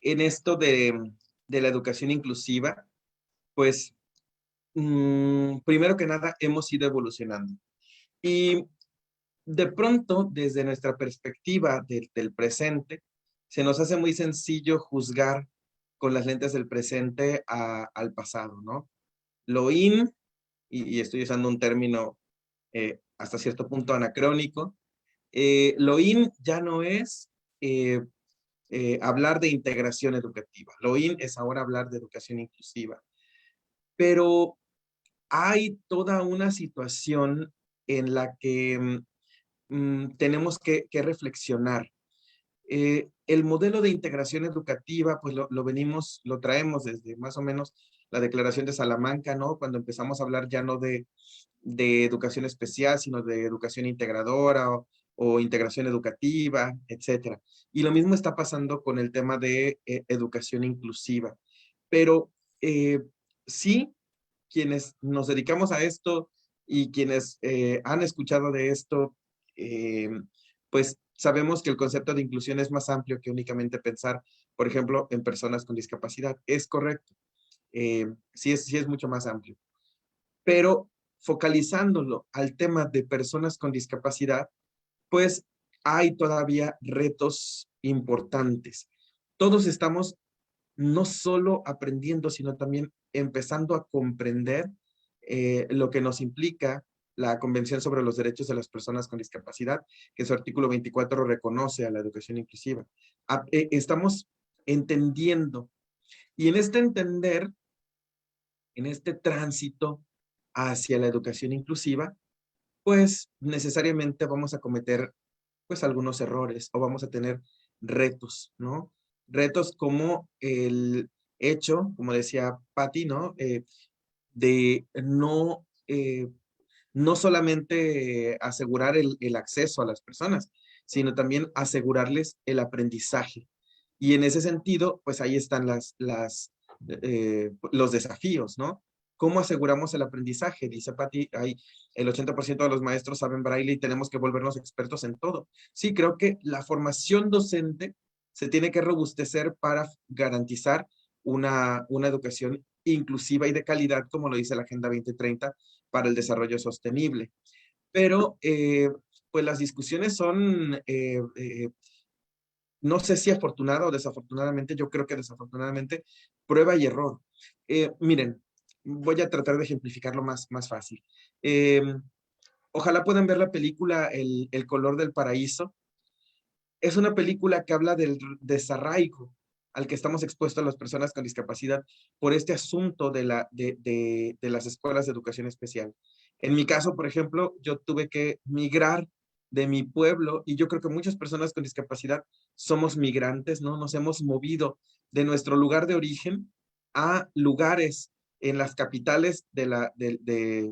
en esto de la educación inclusiva, pues, primero que nada, hemos ido evolucionando. Y de pronto, desde nuestra perspectiva del presente, se nos hace muy sencillo juzgar con las lentes del presente al pasado, ¿no? Lo in, y estoy usando un término hasta cierto punto anacrónico, lo in ya no es hablar de integración educativa. Lo in es ahora hablar de educación inclusiva. Pero hay toda una situación en la que tenemos que reflexionar. El modelo de integración educativa, pues lo traemos desde más o menos la Declaración de Salamanca, ¿no? Cuando empezamos a hablar ya no de educación especial, sino de educación integradora o integración educativa, etcétera. Y lo mismo está pasando con el tema de educación inclusiva. Pero sí, quienes nos dedicamos a esto y quienes han escuchado de esto, pues sabemos que el concepto de inclusión es más amplio que únicamente pensar, por ejemplo, en personas con discapacidad. Es correcto. Sí es mucho más amplio. Pero focalizándolo al tema de personas con discapacidad, pues hay todavía retos importantes. Todos estamos no solo aprendiendo, sino también empezando a comprender lo que nos implica la Convención sobre los Derechos de las Personas con Discapacidad, que su artículo 24 reconoce a la educación inclusiva. Estamos entendiendo, y en este entender, en este tránsito hacia la educación inclusiva, pues necesariamente vamos a cometer pues algunos errores o vamos a tener retos, ¿no? Retos como el hecho, como decía Patti, ¿no? De no solamente asegurar el acceso a las personas, sino también asegurarles el aprendizaje. Y en ese sentido, pues ahí están los desafíos, ¿no? ¿Cómo aseguramos el aprendizaje? Dice Patti, el 80% de los maestros saben braille y tenemos que volvernos expertos en todo. Sí, creo que la formación docente se tiene que robustecer para garantizar una educación inclusiva y de calidad, como lo dice la Agenda 2030, para el desarrollo sostenible. Pero, pues las discusiones son, no sé si afortunada o desafortunadamente, yo creo que desafortunadamente, prueba y error. Miren, voy a tratar de ejemplificarlo más fácil. Ojalá puedan ver la película El color del paraíso. Es una película que habla del desarraigo al que estamos expuestos las personas con discapacidad por este asunto de las escuelas de educación especial. En mi caso, por ejemplo, yo tuve que migrar de mi pueblo y yo creo que muchas personas con discapacidad somos migrantes, ¿no? Nos hemos movido de nuestro lugar de origen a lugares en las capitales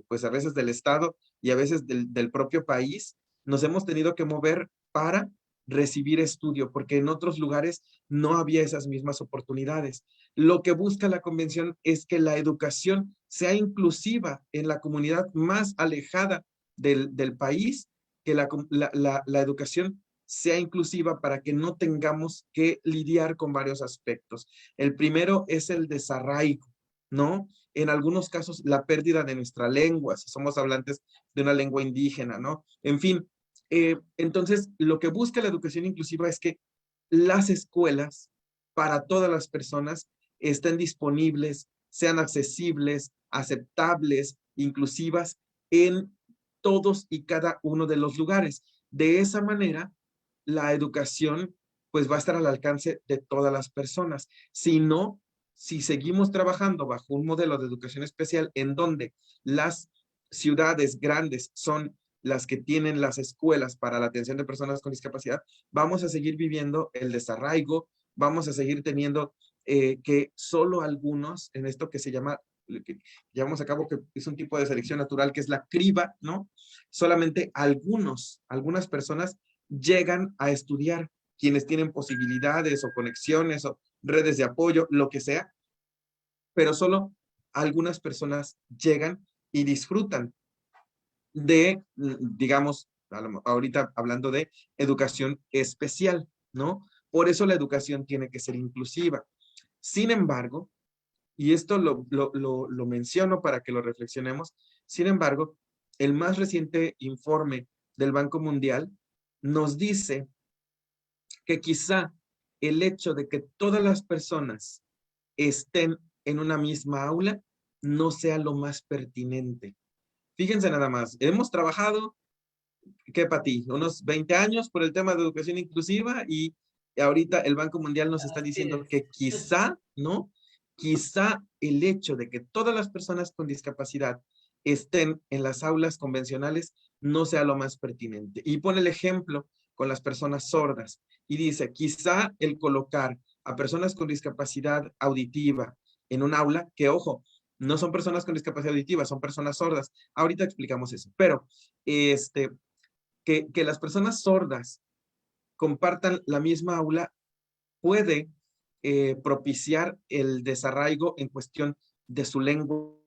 pues a veces del estado y a veces del propio país. Nos hemos tenido que mover para recibir estudio, porque en otros lugares no había esas mismas oportunidades. Lo que busca la convención es que la educación sea inclusiva en la comunidad más alejada del país que la educación sea inclusiva para que no tengamos que lidiar con varios aspectos. El primero es el desarraigo, ¿no? En algunos casos, la pérdida de nuestra lengua, si somos hablantes de una lengua indígena, ¿no? En fin, entonces, lo que busca la educación inclusiva es que las escuelas para todas las personas estén disponibles, sean accesibles, aceptables, inclusivas en todos y cada uno de los lugares. De esa manera, la educación pues va a estar al alcance de todas las personas. Si no, si seguimos trabajando bajo un modelo de educación especial en donde las ciudades grandes son las que tienen las escuelas para la atención de personas con discapacidad, vamos a seguir viviendo el desarraigo, vamos a seguir teniendo que solo algunos, en esto que se llama, que llevamos a cabo, que es un tipo de selección natural, que es la criba, ¿no? Solamente algunas personas llegan a estudiar, quienes tienen posibilidades o conexiones o redes de apoyo, lo que sea, pero solo algunas personas llegan y disfrutan de, digamos, ahorita hablando de educación especial, ¿no? Por eso la educación tiene que ser inclusiva. Sin embargo, y esto lo menciono para que lo reflexionemos, sin embargo, el más reciente informe del Banco Mundial nos dice que quizá el hecho de que todas las personas estén en una misma aula no sea lo más pertinente. Fíjense nada más, hemos trabajado, ¿qué, Pati? Unos 20 años por el tema de educación inclusiva y ahorita el Banco Mundial nos está Así diciendo es. que quizá, ¿no? Quizá el hecho de que todas las personas con discapacidad estén en las aulas convencionales no sea lo más pertinente. Y pone el ejemplo con las personas sordas y dice, quizá el colocar a personas con discapacidad auditiva en un aula, que ojo, no son personas con discapacidad auditiva, son personas sordas. Ahorita explicamos eso, pero que las personas sordas compartan la misma aula puede propiciar el desarraigo en cuestión de su lengua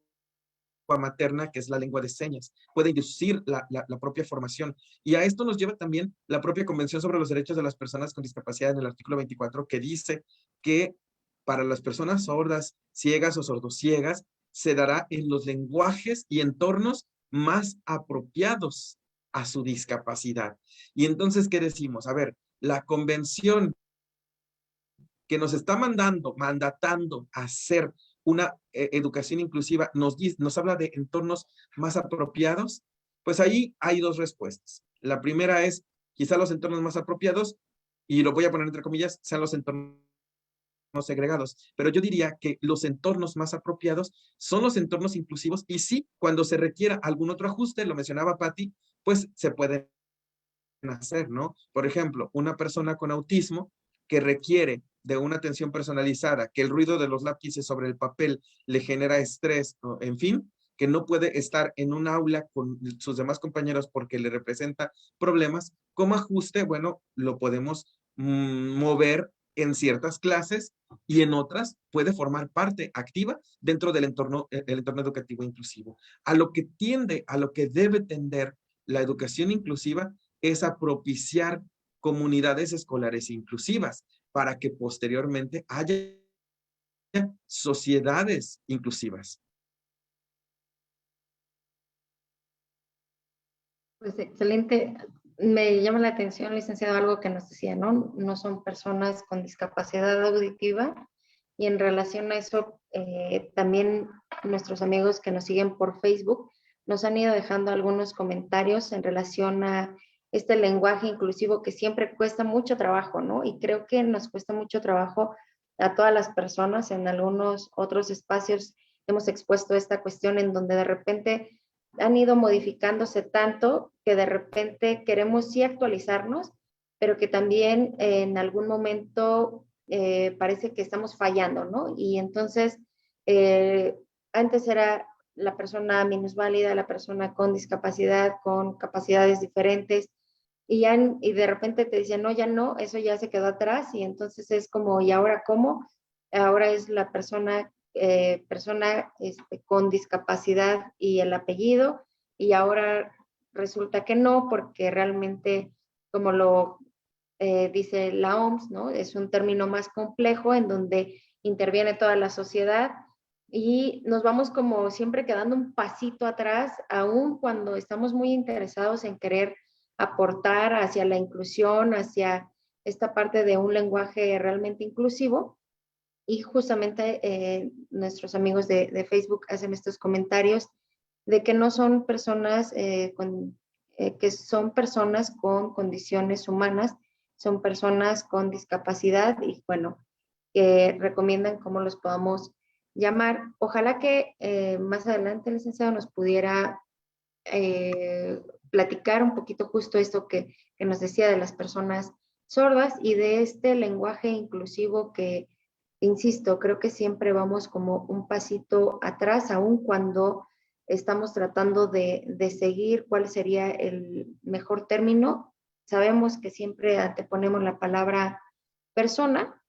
materna, que es la lengua de señas. Puede inducir la propia formación. Y a esto nos lleva también la propia Convención sobre los Derechos de las Personas con Discapacidad en el artículo 24, que dice que para las personas sordas, ciegas o sordociegas, se dará en los lenguajes y entornos más apropiados a su discapacidad. Y entonces, ¿qué decimos? A ver, la convención que nos está mandatando a hacer una educación inclusiva, nos habla de entornos más apropiados, pues ahí hay dos respuestas. La primera es, quizá los entornos más apropiados, y lo voy a poner entre comillas, sean los entornos segregados, pero yo diría que los entornos más apropiados son los entornos inclusivos y sí, cuando se requiera algún otro ajuste, lo mencionaba Patti, pues se pueden hacer, ¿no? Por ejemplo, una persona con autismo que requiere de una atención personalizada, que el ruido de los lápices sobre el papel le genera estrés, ¿no? En fin, que no puede estar en un aula con sus demás compañeros porque le representa problemas, como ajuste, bueno, lo podemos mover en ciertas clases y en otras puede formar parte activa dentro del entorno, el entorno educativo inclusivo. A lo que tiende, a lo que debe tender la educación inclusiva es a propiciar comunidades escolares inclusivas para que posteriormente haya sociedades inclusivas. Pues excelente. Me llama la atención, licenciado, algo que nos decía, ¿no? No son personas con discapacidad auditiva. Y en relación a eso, también nuestros amigos que nos siguen por Facebook nos han ido dejando algunos comentarios en relación a este lenguaje inclusivo que siempre cuesta mucho trabajo, ¿no? Y creo que nos cuesta mucho trabajo a todas las personas. En algunos otros espacios hemos expuesto esta cuestión en donde de repente han ido modificándose tanto que de repente queremos sí actualizarnos, pero que también en algún momento parece que estamos fallando, ¿no? Y entonces, antes era la persona minusválida, la persona con discapacidad, con capacidades diferentes, y de repente te dicen, no, ya no, eso ya se quedó atrás, y entonces es como, ¿y ahora cómo? Ahora es la persona con discapacidad y el apellido, y ahora resulta que no, porque realmente, como lo dice la OMS, ¿no? Es un término más complejo en donde interviene toda la sociedad y nos vamos como siempre quedando un pasito atrás, aun cuando estamos muy interesados en querer aportar hacia la inclusión, hacia esta parte de un lenguaje realmente inclusivo. Y justamente nuestros amigos de Facebook hacen estos comentarios de que no son personas que son personas con condiciones humanas, son personas con discapacidad y bueno, que recomiendan cómo los podamos llamar. Ojalá que más adelante el licenciado nos pudiera platicar un poquito justo esto que nos decía de las personas sordas y de este lenguaje inclusivo que, insisto, creo que siempre vamos como un pasito atrás, aun cuando estamos tratando de seguir cuál sería el mejor término. Sabemos que siempre anteponemos la palabra persona,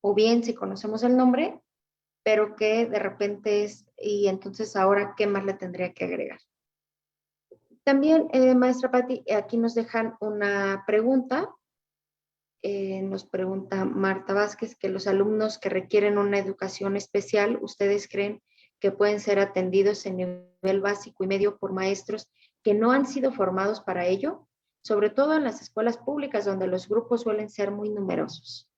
o bien si conocemos el nombre, pero que de repente es, y entonces ahora, ¿qué más le tendría que agregar? También, maestra Patti, aquí nos dejan una pregunta. Nos pregunta Marta Vázquez que los alumnos que requieren una educación especial, ¿ustedes creen que pueden ser atendidos en nivel básico y medio por maestros que no han sido formados para ello? Sobre todo en las escuelas públicas donde los grupos suelen ser muy numerosos.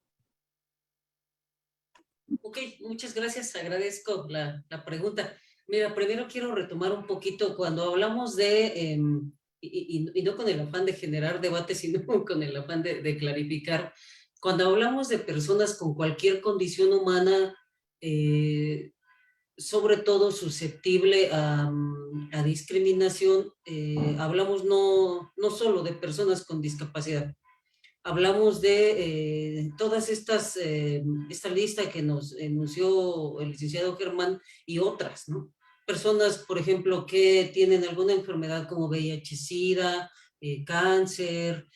Ok, muchas gracias, agradezco la pregunta. Mira, primero quiero retomar un poquito cuando hablamos de, y no con el afán de generar debate, sino con el afán de clarificar, cuando hablamos de personas con cualquier condición humana, sobre todo susceptible a discriminación, hablamos no solo de personas con discapacidad. Hablamos de todas esta lista que nos enunció el licenciado Germán y otras, ¿no? Personas, por ejemplo, que tienen alguna enfermedad como VIH-Sida, cáncer,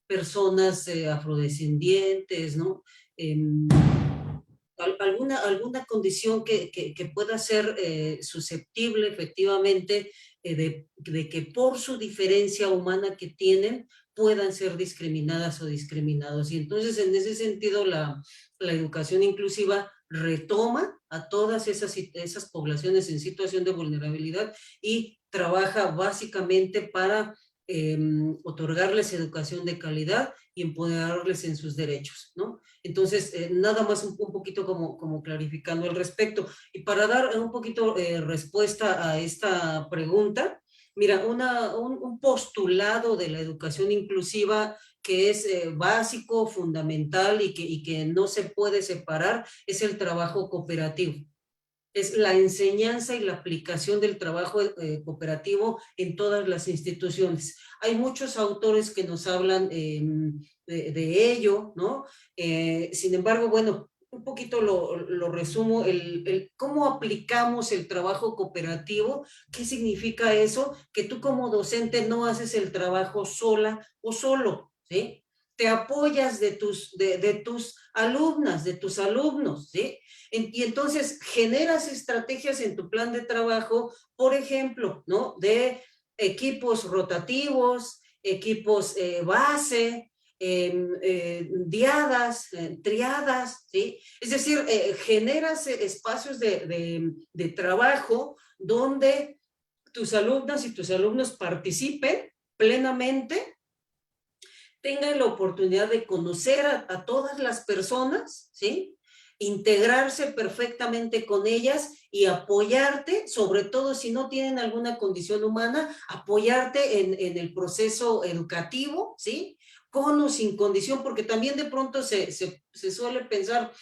personas afrodescendientes, ¿no? Alguna condición que pueda ser susceptible efectivamente de que por su diferencia humana que tienen puedan ser discriminadas o discriminados. Y entonces en ese sentido la educación inclusiva retoma a todas esas poblaciones en situación de vulnerabilidad y trabaja básicamente para otorgarles educación de calidad y empoderarles en sus derechos, ¿no? Entonces, nada más un poquito como clarificando al respecto. Y para dar un poquito respuesta a esta pregunta, mira, un postulado de la educación inclusiva que es básico, fundamental y que no se puede separar es el trabajo cooperativo. Es la enseñanza y la aplicación del trabajo cooperativo en todas las instituciones. Hay muchos autores que nos hablan de ello, ¿no? Sin embargo, bueno, un poquito lo resumo, cómo aplicamos el trabajo cooperativo, ¿qué significa eso? Que tú como docente no haces el trabajo sola o solo, ¿sí? Te apoyas de tus alumnas, de tus alumnos, ¿sí? Y entonces generas estrategias en tu plan de trabajo, por ejemplo, ¿no? De equipos rotativos, equipos base, diadas, triadas, ¿sí? Es decir, generas espacios de trabajo donde tus alumnas y tus alumnos participen plenamente, tengan la oportunidad de conocer a todas las personas, ¿sí? Integrarse perfectamente con ellas y apoyarte, sobre todo si no tienen alguna condición humana, apoyarte en el proceso educativo, ¿sí? Con o sin condición, porque también de pronto se suele pensar,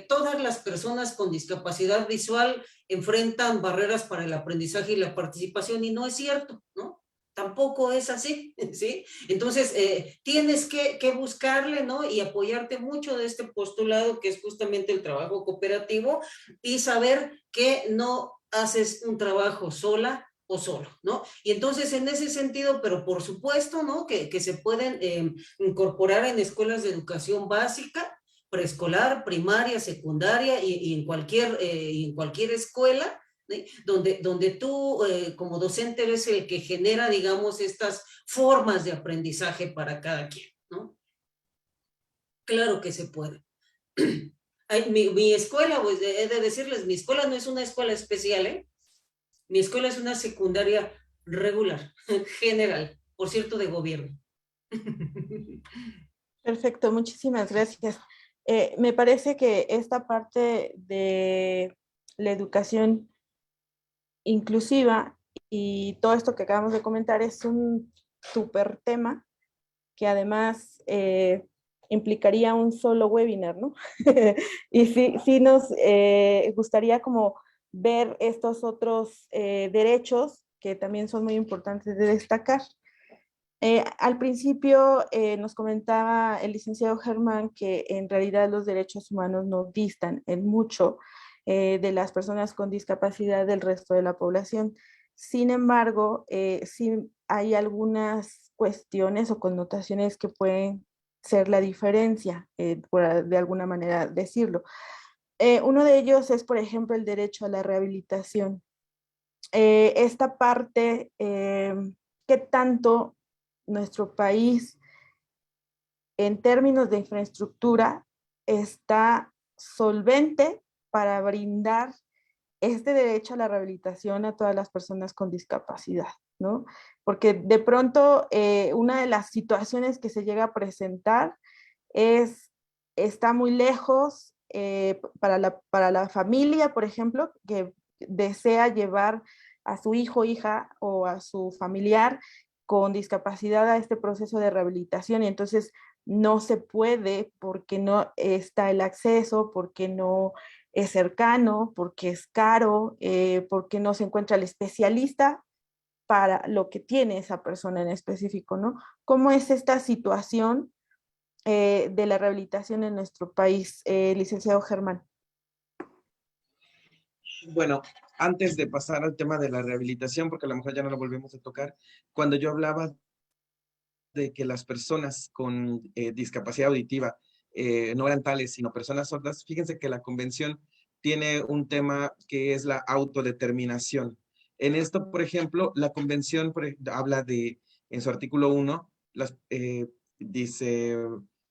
todas las personas con discapacidad visual enfrentan barreras para el aprendizaje y la participación, y no es cierto, ¿no? Tampoco es así, ¿sí? Entonces, tienes que buscarle, ¿no? Y apoyarte mucho de este postulado que es justamente el trabajo cooperativo y saber que no haces un trabajo sola o solo, ¿no? Y entonces, en ese sentido, pero por supuesto, ¿no? Que se pueden incorporar en escuelas de educación básica, preescolar, primaria, secundaria y en cualquier escuela, ¿sí? Donde tú como docente eres el que genera, digamos, estas formas de aprendizaje para cada quien, ¿no? Claro que se puede. Mi escuela, pues he de decirles, mi escuela no es una escuela especial, ¿eh? Mi escuela es una secundaria regular, general, por cierto, de gobierno. Perfecto, muchísimas gracias. Me parece que esta parte de la educación inclusiva y todo esto que acabamos de comentar es un súper tema que además implicaría un solo webinar, ¿no? Y sí nos gustaría como ver estos otros derechos que también son muy importantes de destacar. Al principio nos comentaba el licenciado Germán que en realidad los derechos humanos no distan en mucho de las personas con discapacidad del resto de la población. Sin embargo, sí hay algunas cuestiones o connotaciones que pueden ser la diferencia, por de alguna manera decirlo. Uno de ellos es, por ejemplo, el derecho a la rehabilitación. Esta parte, ¿qué tanto nuestro país en términos de infraestructura está solvente para brindar este derecho a la rehabilitación a todas las personas con discapacidad, ¿no? Porque de pronto una de las situaciones que se llega a presentar está muy lejos para la familia, por ejemplo, que desea llevar a su hijo, hija o a su familiar con discapacidad a este proceso de rehabilitación y entonces no se puede porque no está el acceso, porque no es cercano, porque es caro, porque no se encuentra el especialista para lo que tiene esa persona en específico, ¿no? ¿Cómo es esta situación de la rehabilitación en nuestro país, licenciado Germán? Bueno, antes de pasar al tema de la rehabilitación, porque a lo mejor ya no lo volvemos a tocar, cuando yo hablaba de que las personas con discapacidad auditiva no eran tales, sino personas sordas, fíjense que la convención tiene un tema que es la autodeterminación. En esto, por ejemplo, la convención habla de, en su artículo 1, dice,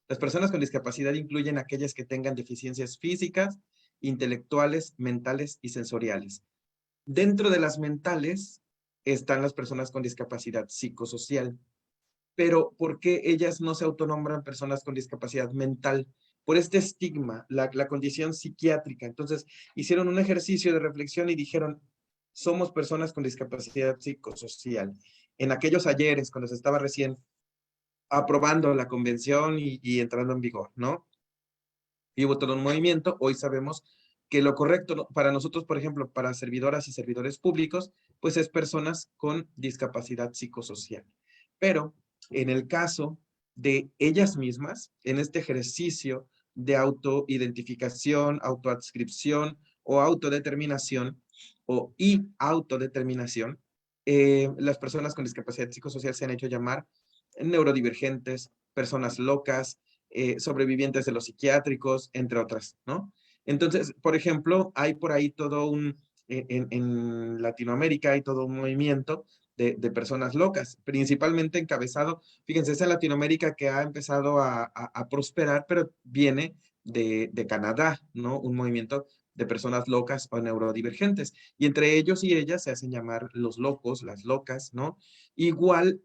las personas con discapacidad incluyen aquellas que tengan deficiencias físicas, intelectuales, mentales y sensoriales. Dentro de las mentales están las personas con discapacidad psicosocial. Pero ¿por qué ellas no se autonombran personas con discapacidad mental? Por este estigma, la condición psiquiátrica. Entonces, hicieron un ejercicio de reflexión y dijeron, somos personas con discapacidad psicosocial. En aquellos ayeres, cuando se estaba recién aprobando la convención y entrando en vigor, ¿no? Y hubo todo un movimiento. Hoy sabemos que lo correcto para nosotros, por ejemplo, para servidoras y servidores públicos, pues es personas con discapacidad psicosocial. Pero en el caso de ellas mismas, en este ejercicio de autoidentificación, autoadscripción o autodeterminación y autodeterminación, las personas con discapacidad psicosocial se han hecho llamar neurodivergentes, personas locas, sobrevivientes de los psiquiátricos, entre otras, ¿no? Entonces, por ejemplo, hay por ahí todo en Latinoamérica hay todo un movimiento de personas locas, principalmente encabezado, fíjense, es en Latinoamérica que ha empezado a prosperar, pero viene de Canadá, ¿no? Un movimiento de personas locas o neurodivergentes. Y entre ellos y ellas se hacen llamar los locos, las locas, ¿no? Igual,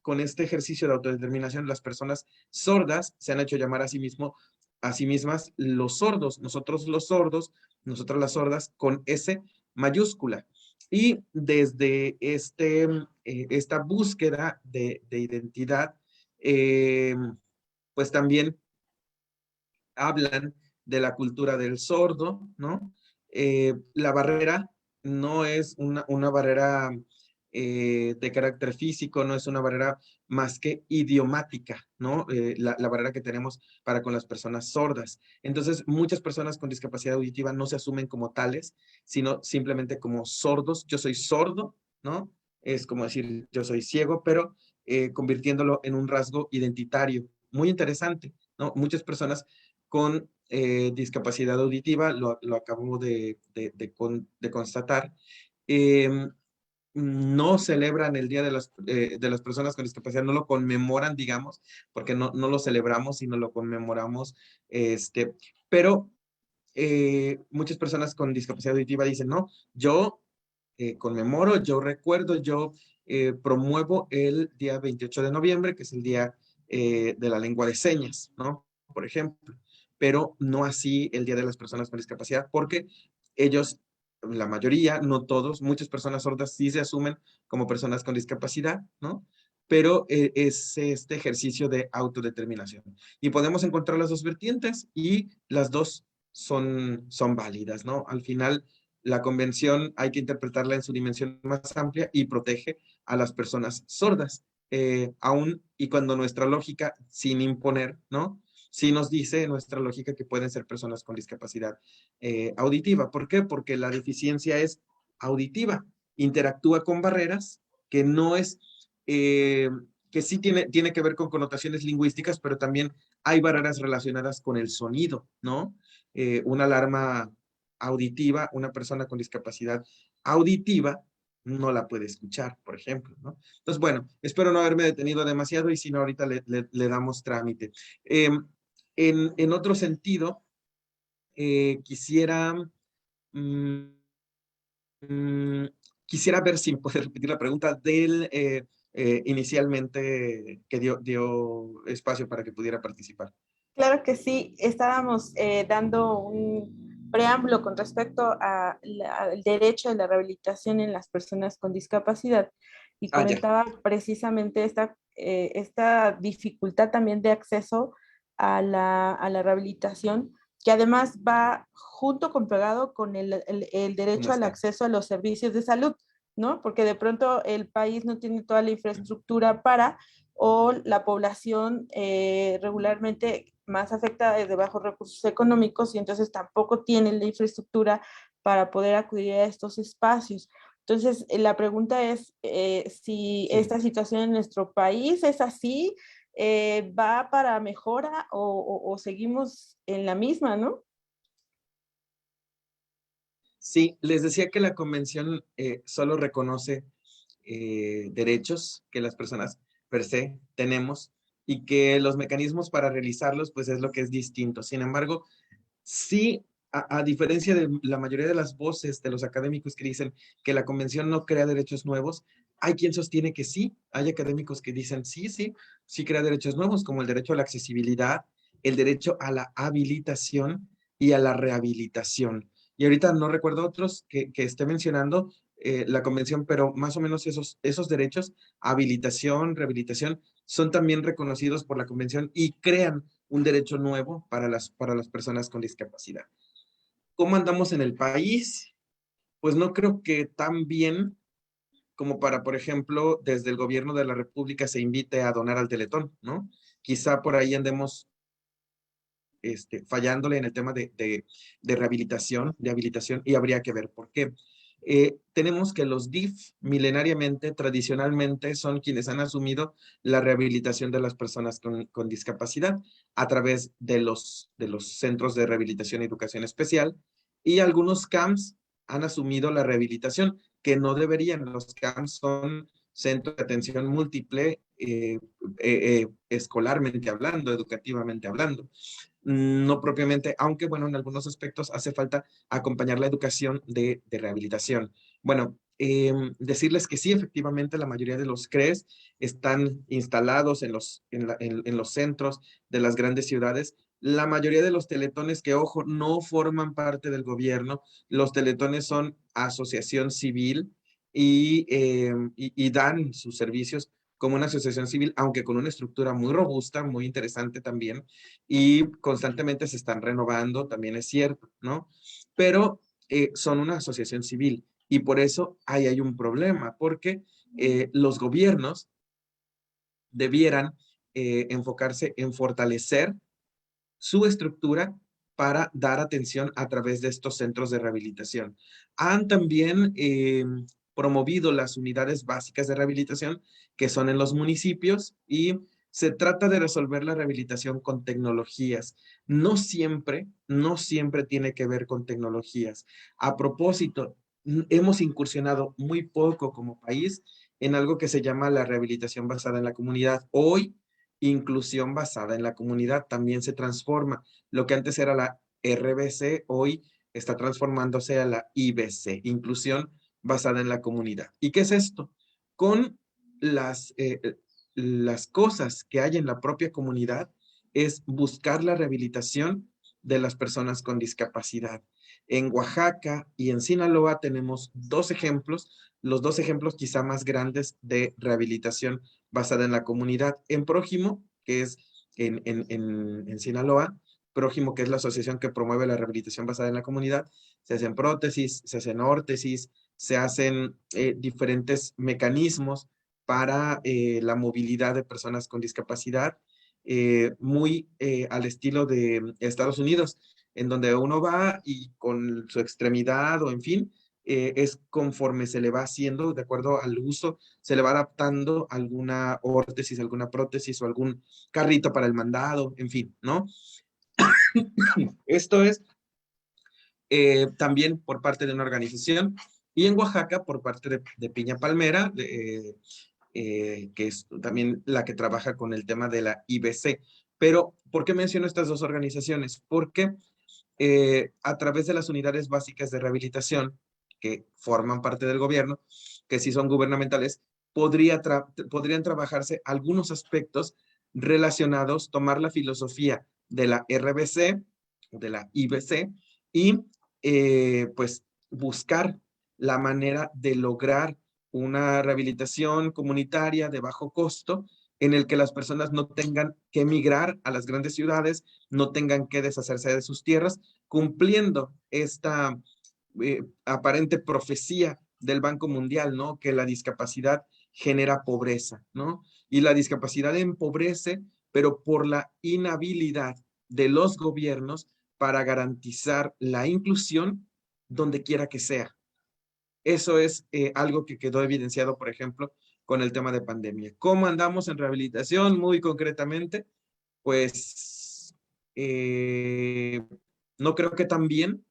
con este ejercicio de autodeterminación, las personas sordas se han hecho llamar a sí mismas los sordos, nosotros los sordos, nosotras las sordas, con S mayúscula. Y desde esta búsqueda de identidad, pues también hablan de la cultura del sordo, ¿no? La barrera no es una barrera de carácter físico, no es una barrera más que idiomática, ¿no? La barrera que tenemos para con las personas sordas. Entonces, muchas personas con discapacidad auditiva no se asumen como tales, sino simplemente como sordos. Yo soy sordo, ¿no? Es como decir, yo soy ciego, pero convirtiéndolo en un rasgo identitario. Muy interesante, ¿no? Muchas personas con discapacidad auditiva, lo acabo de constatar, no celebran el Día de las Personas con Discapacidad, no lo conmemoran, digamos, porque no lo celebramos, sino lo conmemoramos, pero muchas personas con discapacidad auditiva dicen, no, yo conmemoro, yo recuerdo, yo promuevo el día 28 de noviembre, que es el día de la lengua de señas, ¿no? Por ejemplo, pero no así el Día de las Personas con Discapacidad, porque ellos, la mayoría, no todos, muchas personas sordas sí se asumen como personas con discapacidad, ¿no? Pero es este ejercicio de autodeterminación. Y podemos encontrar las dos vertientes y las dos son válidas, ¿no? Al final, la convención hay que interpretarla en su dimensión más amplia y protege a las personas sordas, aún y cuando nuestra lógica, sin imponer, ¿no? Sí nos dice nuestra lógica que pueden ser personas con discapacidad auditiva. ¿Por qué? Porque la deficiencia es auditiva, interactúa con barreras que no es, que sí tiene que ver con connotaciones lingüísticas, pero también hay barreras relacionadas con el sonido, ¿no? Una alarma auditiva, una persona con discapacidad auditiva no la puede escuchar, por ejemplo, ¿no? Entonces, bueno, espero no haberme detenido demasiado y si no, ahorita le damos trámite. En otro sentido, quisiera, mm, quisiera ver si me puede repetir la pregunta del inicialmente que dio espacio para que pudiera participar. Claro que sí, estábamos dando un preámbulo con respecto al derecho de la rehabilitación en las personas con discapacidad y Ah, ya. comentaba precisamente esta dificultad también de acceso a la rehabilitación, que además va junto con pegado con el ¿Cómo derecho al está? acceso a los servicios de salud, ¿no? Porque de pronto el país no tiene toda la infraestructura para o la población regularmente más afectada es de bajos recursos económicos y entonces tampoco tienen la infraestructura para poder acudir a estos espacios. Entonces, la pregunta es si Sí. esta situación en nuestro país es así, va para mejora o seguimos en la misma, ¿no? Sí, les decía que la convención solo reconoce derechos que las personas per se tenemos y que los mecanismos para realizarlos, pues es lo que es distinto. Sin embargo, sí, a diferencia de la mayoría de las voces de los académicos que dicen que la convención no crea derechos nuevos, hay quien sostiene que sí, hay académicos que dicen sí crea derechos nuevos, como el derecho a la accesibilidad, el derecho a la habilitación y a la rehabilitación. Y ahorita no recuerdo otros que esté mencionando la convención, pero más o menos esos derechos, habilitación, rehabilitación, son también reconocidos por la convención y crean un derecho nuevo para las personas con discapacidad. ¿Cómo andamos en el país? Pues no creo que tan bien como para, por ejemplo, desde el gobierno de la República se invite a donar al Teletón, ¿no? Quizá por ahí andemos fallándole en el tema de rehabilitación, de habilitación, y habría que ver por qué. Tenemos que los DIF milenariamente, tradicionalmente, son quienes han asumido la rehabilitación de las personas con discapacidad a través de los centros de rehabilitación y educación especial, y algunos CAMS han asumido la rehabilitación, que no deberían. Los CAMS son centros de atención múltiple, escolarmente hablando, educativamente hablando, no propiamente, aunque bueno, en algunos aspectos hace falta acompañar la educación de rehabilitación. Bueno, decirles que sí, efectivamente, la mayoría de los CRES están instalados en los centros de las grandes ciudades. La mayoría de los teletones que, ojo, no forman parte del gobierno, los teletones son asociación civil y dan sus servicios como una asociación civil, aunque con una estructura muy robusta, muy interesante también, y constantemente se están renovando, también es cierto, ¿no? Pero son una asociación civil y por eso ahí hay un problema, porque los gobiernos debieran enfocarse en fortalecer su estructura para dar atención a través de estos centros de rehabilitación. Han también promovido las unidades básicas de rehabilitación que son en los municipios y Se trata de resolver la rehabilitación con tecnologías. No siempre tiene que ver con tecnologías. A propósito, hemos incursionado muy poco como país en algo que se llama la rehabilitación basada en la comunidad. Hoy, inclusión basada en la comunidad también se transforma. Lo que antes era la RBC, hoy está transformándose a la IBC, inclusión basada en la comunidad. ¿Y qué es esto? Con las cosas que hay en la propia comunidad, es buscar la rehabilitación de las personas con discapacidad. En Oaxaca y en Sinaloa tenemos dos ejemplos, los dos ejemplos quizá más grandes de rehabilitación basada en la comunidad. En Prójimo, que es en Sinaloa, Prójimo, que es la asociación que promueve la rehabilitación basada en la comunidad, se hacen prótesis, se hacen órtesis, se hacen diferentes mecanismos para la movilidad de personas con discapacidad, muy al estilo de Estados Unidos, en donde uno va y con su extremidad o en fin, es conforme se le va haciendo, de acuerdo al uso, se le va adaptando alguna órtesis, alguna prótesis o algún carrito para el mandado, en fin, ¿no? Esto es también por parte de una organización, y en Oaxaca por parte de Piña Palmera, que es también la que trabaja con el tema de la IBC. Pero, ¿por qué menciono estas dos organizaciones? Porque a través de las unidades básicas de rehabilitación, que forman parte del gobierno, que sí son gubernamentales, podrían trabajarse algunos aspectos relacionados, tomar la filosofía de la RBC, de la IBC, y pues buscar la manera de lograr una rehabilitación comunitaria de bajo costo en el que las personas no tengan que emigrar a las grandes ciudades, no tengan que deshacerse de sus tierras, cumpliendo esta aparente profecía del Banco Mundial, ¿no? Que la discapacidad genera pobreza, ¿no? Y la discapacidad empobrece, pero por la inhabilidad de los gobiernos para garantizar la inclusión donde quiera que sea. Eso es algo que quedó evidenciado, por ejemplo, con el tema de pandemia. ¿Cómo andamos en rehabilitación? Muy concretamente, pues no creo que tan bien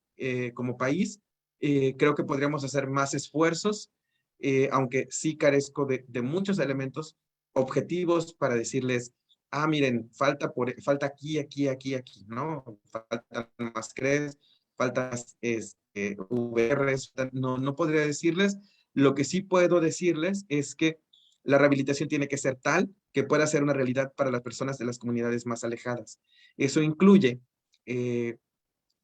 como país. Creo que podríamos hacer más esfuerzos, aunque sí carezco de muchos elementos objetivos para decirles, ah, miren, falta aquí, aquí, aquí, aquí, ¿no? Faltan más CREs, faltan VRs, no podría decirles. Lo que sí puedo decirles es que la rehabilitación tiene que ser tal que pueda ser una realidad para las personas de las comunidades más alejadas. Eso incluye,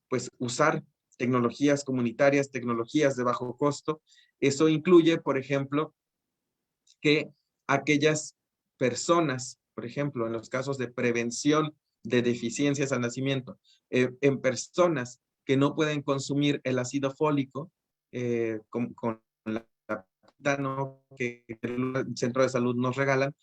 pues, usar tecnologías comunitarias, tecnologías de bajo costo. Eso incluye, por ejemplo, que aquellas personas, por ejemplo, en los casos de prevención de deficiencias al nacimiento, en personas que no pueden consumir el ácido fólico con la que el centro de salud nos regalan,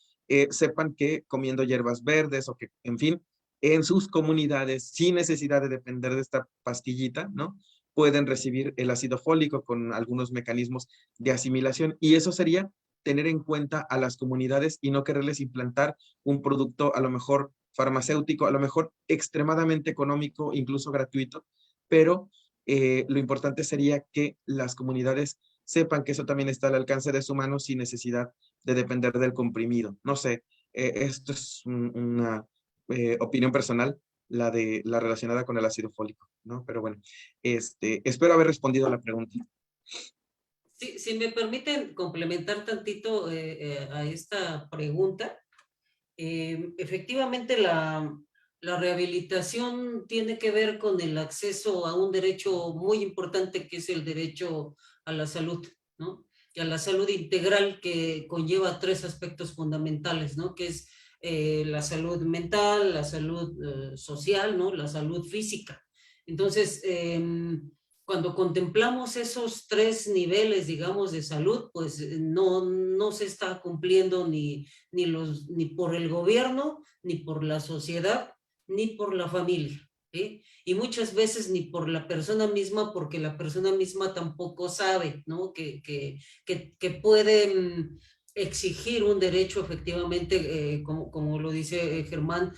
sepan que comiendo hierbas verdes o que, en fin, en sus comunidades, sin necesidad de depender de esta pastillita, ¿no? Pueden recibir el ácido fólico con algunos mecanismos de asimilación, y eso sería tener en cuenta a las comunidades y no quererles implantar un producto a lo mejor farmacéutico, a lo mejor extremadamente económico, incluso gratuito, pero lo importante sería que las comunidades sepan que eso también está al alcance de su mano sin necesidad de depender del comprimido. No sé, esto es una opinión personal, la relacionada con el ácido fólico, ¿no? Pero bueno, espero haber respondido a la pregunta. Sí, si me permiten complementar tantito a esta pregunta, efectivamente la rehabilitación tiene que ver con el acceso a un derecho muy importante que es el derecho a la salud, ¿no? Y a la salud integral, que conlleva tres aspectos fundamentales, ¿no? Que es la salud mental, la salud social, ¿no? La salud física. Entonces, cuando contemplamos esos tres niveles, digamos, de salud, pues no se está cumpliendo ni por el gobierno, ni por la sociedad, ni por la familia, ¿sí? Y muchas veces ni por la persona misma, porque la persona misma tampoco sabe, ¿no? Que puede exigir un derecho efectivamente, como lo dice Germán,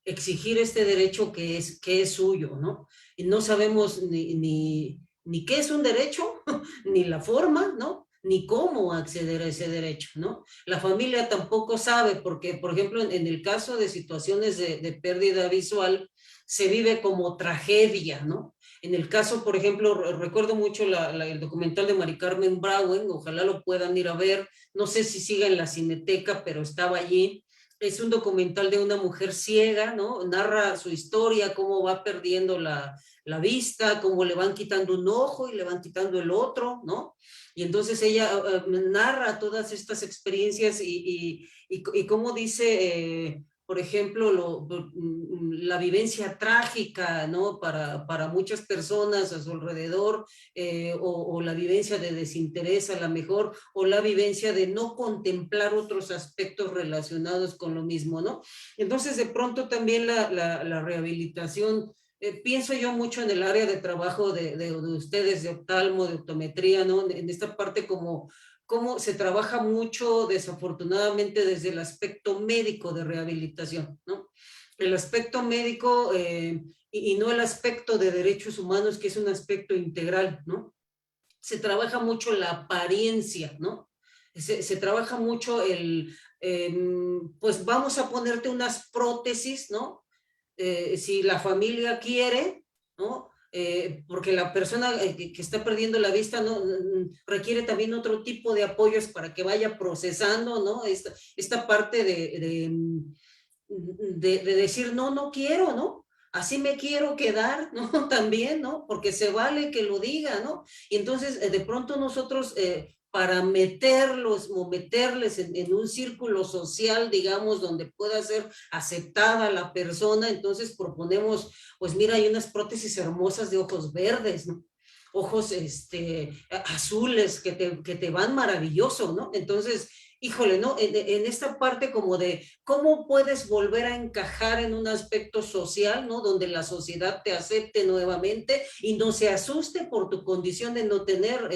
exigir este derecho que es suyo, ¿no? Y no sabemos ni qué es un derecho, ni la forma, ¿no? Ni cómo acceder a ese derecho, ¿no? La familia tampoco sabe, porque, por ejemplo, en el caso de situaciones de pérdida visual, se vive como tragedia, ¿no? En el caso, por ejemplo, recuerdo mucho el documental de Mari Carmen Brauen, ojalá lo puedan ir a ver, no sé si siga en la Cineteca, pero estaba allí. Es un documental de una mujer ciega, ¿no? Narra su historia, cómo va perdiendo la vista, cómo le van quitando un ojo y le van quitando el otro, ¿no? Y entonces ella narra todas estas experiencias y cómo dice, por ejemplo, la vivencia trágica, ¿no? Para muchas personas a su alrededor, o la vivencia de desinterés a lo mejor, o la vivencia de no contemplar otros aspectos relacionados con lo mismo, ¿no? Entonces, de pronto también la rehabilitación, pienso yo mucho en el área de trabajo de ustedes, de oftalmo, de optometría, ¿no? En esta parte cómo se trabaja mucho, desafortunadamente, desde el aspecto médico de rehabilitación, ¿no? El aspecto médico y no el aspecto de derechos humanos, que es un aspecto integral, ¿no? Se trabaja mucho la apariencia, ¿no? Se trabaja mucho pues vamos a ponerte unas prótesis, ¿no? Si la familia quiere, ¿no? Porque la persona que está perdiendo la vista, ¿no? Requiere también otro tipo de apoyos para que vaya procesando, ¿no? Esta parte de decir, no, no quiero, ¿no? Así me quiero quedar, ¿no? También, ¿no? Porque se vale que lo diga, ¿no? Y entonces, de pronto nosotros, para meterlos o meterles en un círculo social, digamos, donde pueda ser aceptada la persona, entonces proponemos, pues mira, hay unas prótesis hermosas de ojos verdes, ¿no? Ojos azules que te van maravilloso, ¿no? Entonces, híjole, ¿no? En esta parte como de cómo puedes volver a encajar en un aspecto social, ¿no? Donde la sociedad te acepte nuevamente y no se asuste por tu condición de no tener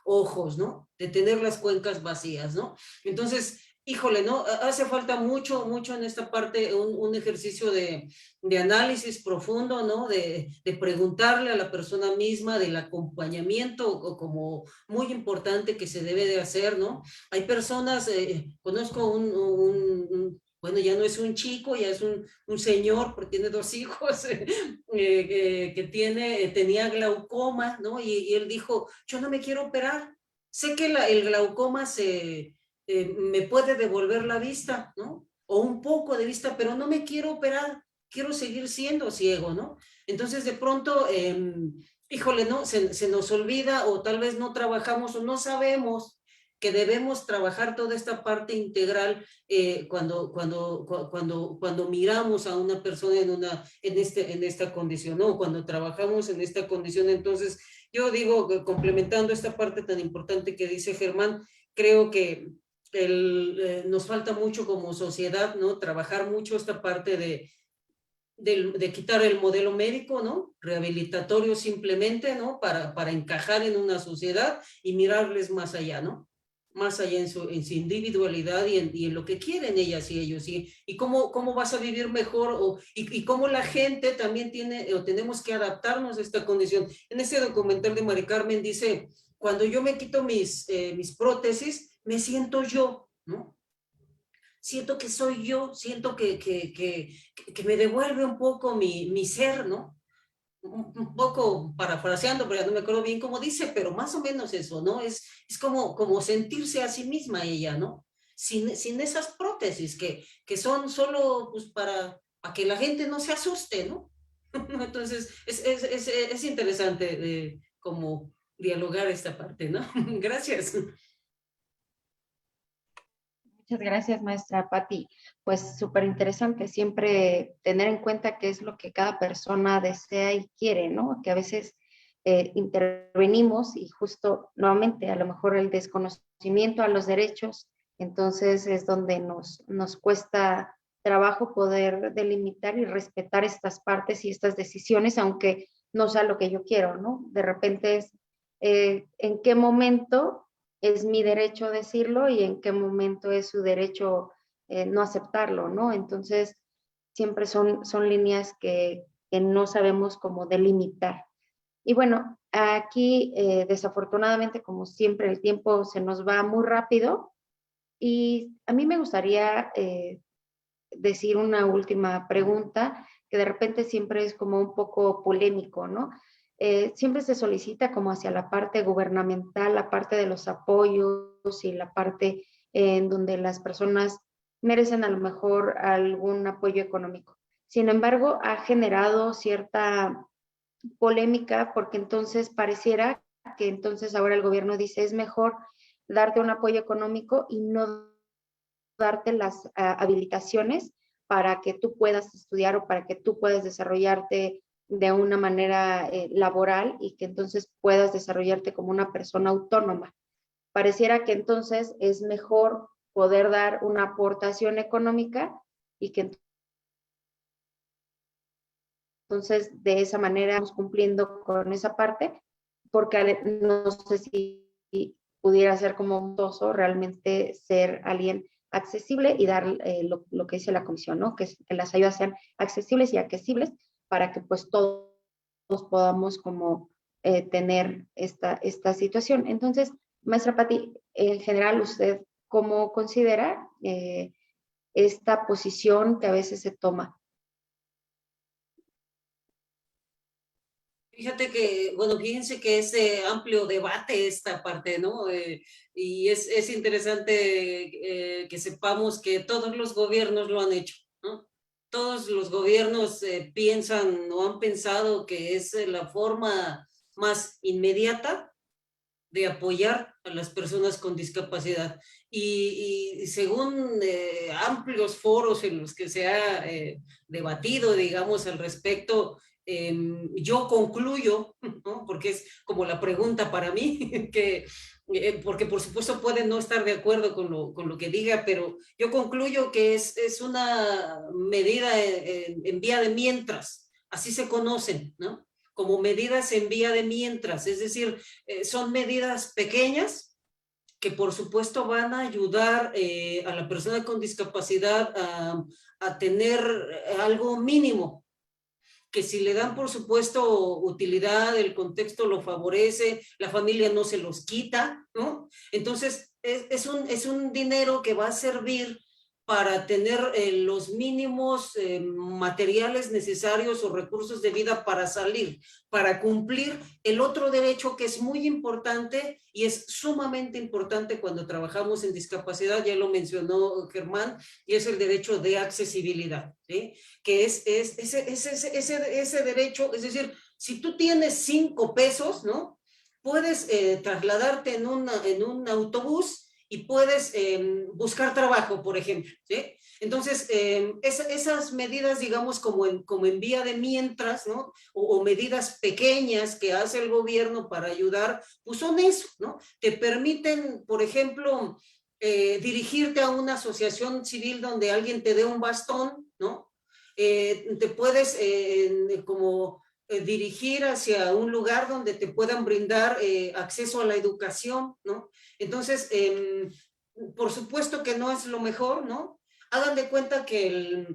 ojos, ¿no? De tener las cuencas vacías, ¿no? Entonces, híjole, ¿no? Hace falta mucho, mucho en esta parte un ejercicio de análisis profundo, ¿no? De preguntarle a la persona misma, del acompañamiento o como muy importante que se debe de hacer, ¿no? Hay personas, conozco bueno, ya no es un chico, ya es un señor, porque tiene 2 hijos, que tenía glaucoma, ¿no? Y él dijo, yo no me quiero operar, sé que el glaucoma me puede devolver la vista, ¿no? O un poco de vista, pero no me quiero operar, quiero seguir siendo ciego, ¿no? Entonces, de pronto, híjole, ¿no? Se nos olvida o tal vez no trabajamos o no sabemos que debemos trabajar toda esta parte integral cuando miramos a una persona en esta condición, ¿no? Cuando trabajamos en esta condición. Entonces, yo digo, complementando esta parte tan importante que dice Germán, creo que nos falta mucho como sociedad, ¿no? Trabajar mucho esta parte de quitar el modelo médico, ¿no? Rehabilitatorio simplemente, ¿no? Para encajar en una sociedad y mirarles más allá, ¿no? Más allá en su individualidad y en lo que quieren ellas y ellos, y cómo vas a vivir mejor, y cómo la gente también tenemos que adaptarnos a esta condición. En ese documental de Mari Carmen dice, cuando yo me quito mis prótesis, me siento yo, ¿no? Siento que soy yo, siento que me devuelve un poco mi ser, ¿no? Un poco parafraseando, pero ya no me acuerdo bien cómo dice, pero más o menos eso, ¿no? Es como sentirse a sí misma ella, ¿no? Sin esas prótesis que son solo pues, para que la gente no se asuste, ¿no? Entonces, es interesante como dialogar esta parte, ¿no? Gracias. Muchas gracias, maestra Patti. Pues súper interesante siempre tener en cuenta qué es lo que cada persona desea y quiere, ¿no? Que a veces intervenimos y justo nuevamente a lo mejor el desconocimiento a los derechos, entonces es donde nos cuesta trabajo poder delimitar y respetar estas partes y estas decisiones, aunque no sea lo que yo quiero, ¿no? De repente es en qué momento es mi derecho decirlo y en qué momento es su derecho no aceptarlo, ¿no? Entonces, siempre son líneas que no sabemos cómo delimitar. Y bueno, aquí desafortunadamente, como siempre, el tiempo se nos va muy rápido y a mí me gustaría decir una última pregunta que de repente siempre es como un poco polémico, ¿no? Siempre se solicita como hacia la parte gubernamental, la parte de los apoyos y la parte en donde las personas merecen a lo mejor algún apoyo económico. Sin embargo, ha generado cierta polémica porque entonces pareciera que entonces ahora el gobierno dice es mejor darte un apoyo económico y no darte las habilitaciones para que tú puedas estudiar o para que tú puedas desarrollarte de una manera laboral y que entonces puedas desarrollarte como una persona autónoma. Pareciera que entonces es mejor poder dar una aportación económica y que entonces de esa manera vamos cumpliendo con esa parte, porque no sé si pudiera ser como un toso realmente ser alguien accesible y dar lo que dice la comisión, ¿no? Que las ayudas sean accesibles y accesibles para que pues todos podamos como tener esta situación. Entonces, maestra Pati, en general, ¿usted cómo considera esta posición que a veces se toma? Fíjate que, bueno, fíjense que es amplio debate esta parte, ¿no? Y es interesante que sepamos que todos los gobiernos lo han hecho, ¿no? Todos los gobiernos piensan o han pensado que es la forma más inmediata de apoyar a las personas con discapacidad. Y según amplios foros en los que se ha debatido, digamos, al respecto, yo concluyo, ¿no? Porque es como la pregunta para mí, que, porque por supuesto pueden no estar de acuerdo con lo que diga, pero yo concluyo que es una medida en vía de mientras, así se conocen, ¿no? Como medidas en vía de mientras, es decir, son medidas pequeñas que por supuesto van a ayudar a la persona con discapacidad a tener algo mínimo, que si le dan, por supuesto, utilidad, el contexto lo favorece, la familia no se los quita, ¿no? Entonces, es un dinero que va a servir para tener los mínimos materiales necesarios o recursos de vida para salir, para cumplir el otro derecho que es muy importante y es sumamente importante cuando trabajamos en discapacidad, ya lo mencionó Germán, y es el derecho de accesibilidad, ¿sí? Que es ese derecho, es decir, si tú tienes 5 pesos, ¿no? Puedes trasladarte en un autobús y puedes buscar trabajo, por ejemplo, ¿sí? Entonces, esas medidas, digamos, como en vía de mientras, ¿no? O medidas pequeñas que hace el gobierno para ayudar, pues son eso, ¿no? Te permiten, por ejemplo, dirigirte a una asociación civil donde alguien te dé un bastón, ¿no? Te puedes como dirigir hacia un lugar donde te puedan brindar acceso a la educación, ¿no? Entonces, por supuesto que no es lo mejor, ¿no? Hagan de cuenta que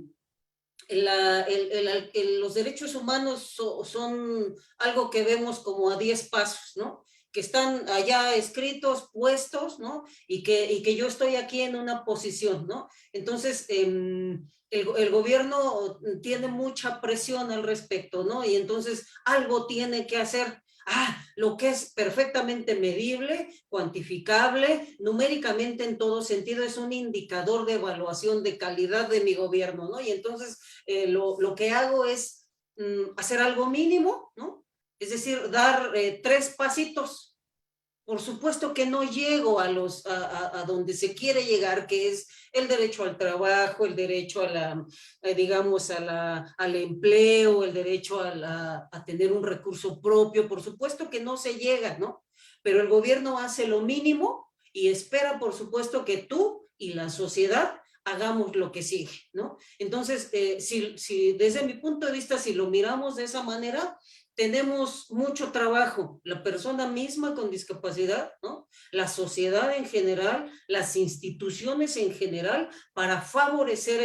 los derechos humanos son algo que vemos como a 10 pasos, ¿no? Que están allá escritos, puestos, ¿no? Y que yo estoy aquí en una posición, ¿no? Entonces, el gobierno tiene mucha presión al respecto, ¿no? Y entonces algo tiene que hacer. Lo que es perfectamente medible, cuantificable, numéricamente en todo sentido, es un indicador de evaluación de calidad de mi gobierno, ¿no? Y entonces lo que hago es hacer algo mínimo, ¿no? Es decir, dar 3 pasitos. Por supuesto que no llego a donde se quiere llegar, que es el derecho al trabajo, el derecho digamos, al empleo, el derecho a tener un recurso propio. Por supuesto que no se llega, ¿no? Pero el gobierno hace lo mínimo y espera, por supuesto, que tú y la sociedad hagamos lo que sigue, ¿no? Entonces, si desde mi punto de vista, si lo miramos de esa manera, tenemos mucho trabajo. La persona misma con discapacidad, ¿no? la sociedad en general, las instituciones en general, para favorecer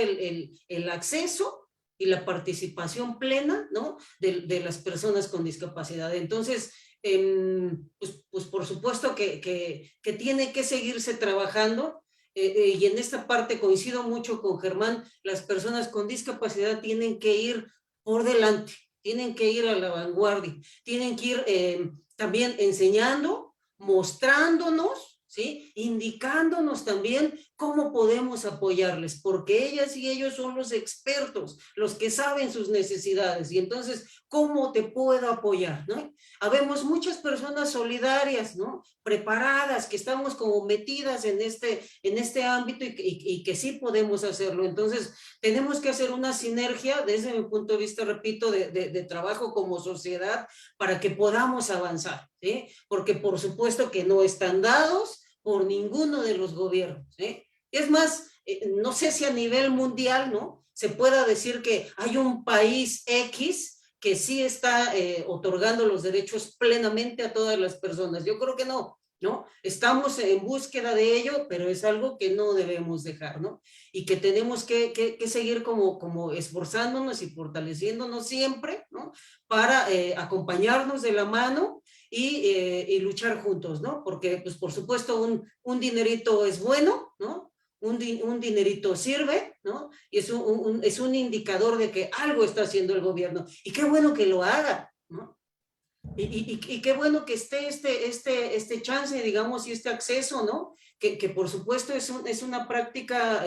el acceso y la participación plena, ¿no?, de las personas con discapacidad. Entonces, pues por supuesto que tiene que seguirse trabajando, y en esta parte coincido mucho con Germán. Las personas con discapacidad tienen que ir por delante, tienen que ir a la vanguardia, tienen que ir también enseñando, mostrándonos, ¿sí?, indicándonos también cómo podemos apoyarles, porque ellas y ellos son los expertos, los que saben sus necesidades, y entonces, ¿cómo te puedo apoyar?, ¿no? Habemos muchas personas solidarias, ¿no?, preparadas, que estamos como metidas en este ámbito, y que sí podemos hacerlo. Entonces, tenemos que hacer una sinergia, desde mi punto de vista, repito, de trabajo como sociedad, para que podamos avanzar, ¿sí? Porque por supuesto que no están dados por ninguno de los gobiernos, ¿sí? Es más, no sé si a nivel mundial, ¿no?, se pueda decir que hay un país X que sí está otorgando los derechos plenamente a todas las personas. Yo creo que no, ¿no? Estamos en búsqueda de ello, pero es algo que no debemos dejar, ¿no? Y que tenemos que seguir como esforzándonos y fortaleciéndonos siempre, ¿no?, para acompañarnos de la mano y luchar juntos, ¿no? Porque, pues, por supuesto, un dinerito es bueno, ¿no? Un dinerito sirve, ¿no? Y es un indicador de que algo está haciendo el gobierno. Y qué bueno que lo haga, ¿no? Y qué bueno que esté este chance, digamos, y este acceso, ¿no? Que por supuesto es una práctica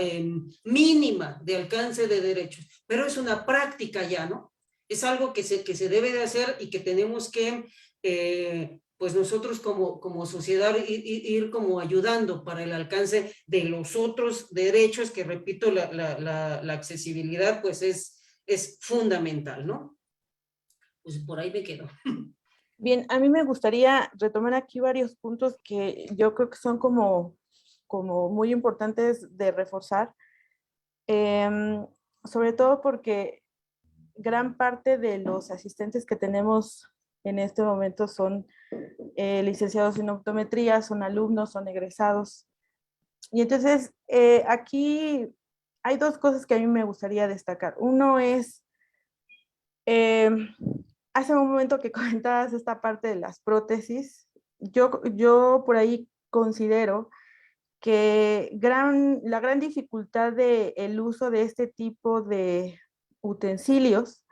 mínima de alcance de derechos, pero es una práctica ya, ¿no? Es algo que se debe de hacer, y que tenemos que, pues nosotros como sociedad, ir como ayudando para el alcance de los otros derechos, que repito, la accesibilidad pues es fundamental, ¿no? Pues por ahí me quedo. Bien, a mí me gustaría retomar aquí varios puntos que yo creo que son como muy importantes de reforzar, sobre todo porque gran parte de los asistentes que tenemos en este momento son licenciados en optometría, son alumnos, son egresados. Y entonces aquí hay dos cosas que a mí me gustaría destacar. Uno es, hace un momento que comentabas esta parte de las prótesis, yo por ahí considero que la gran dificultad del uso de este tipo de utensilios,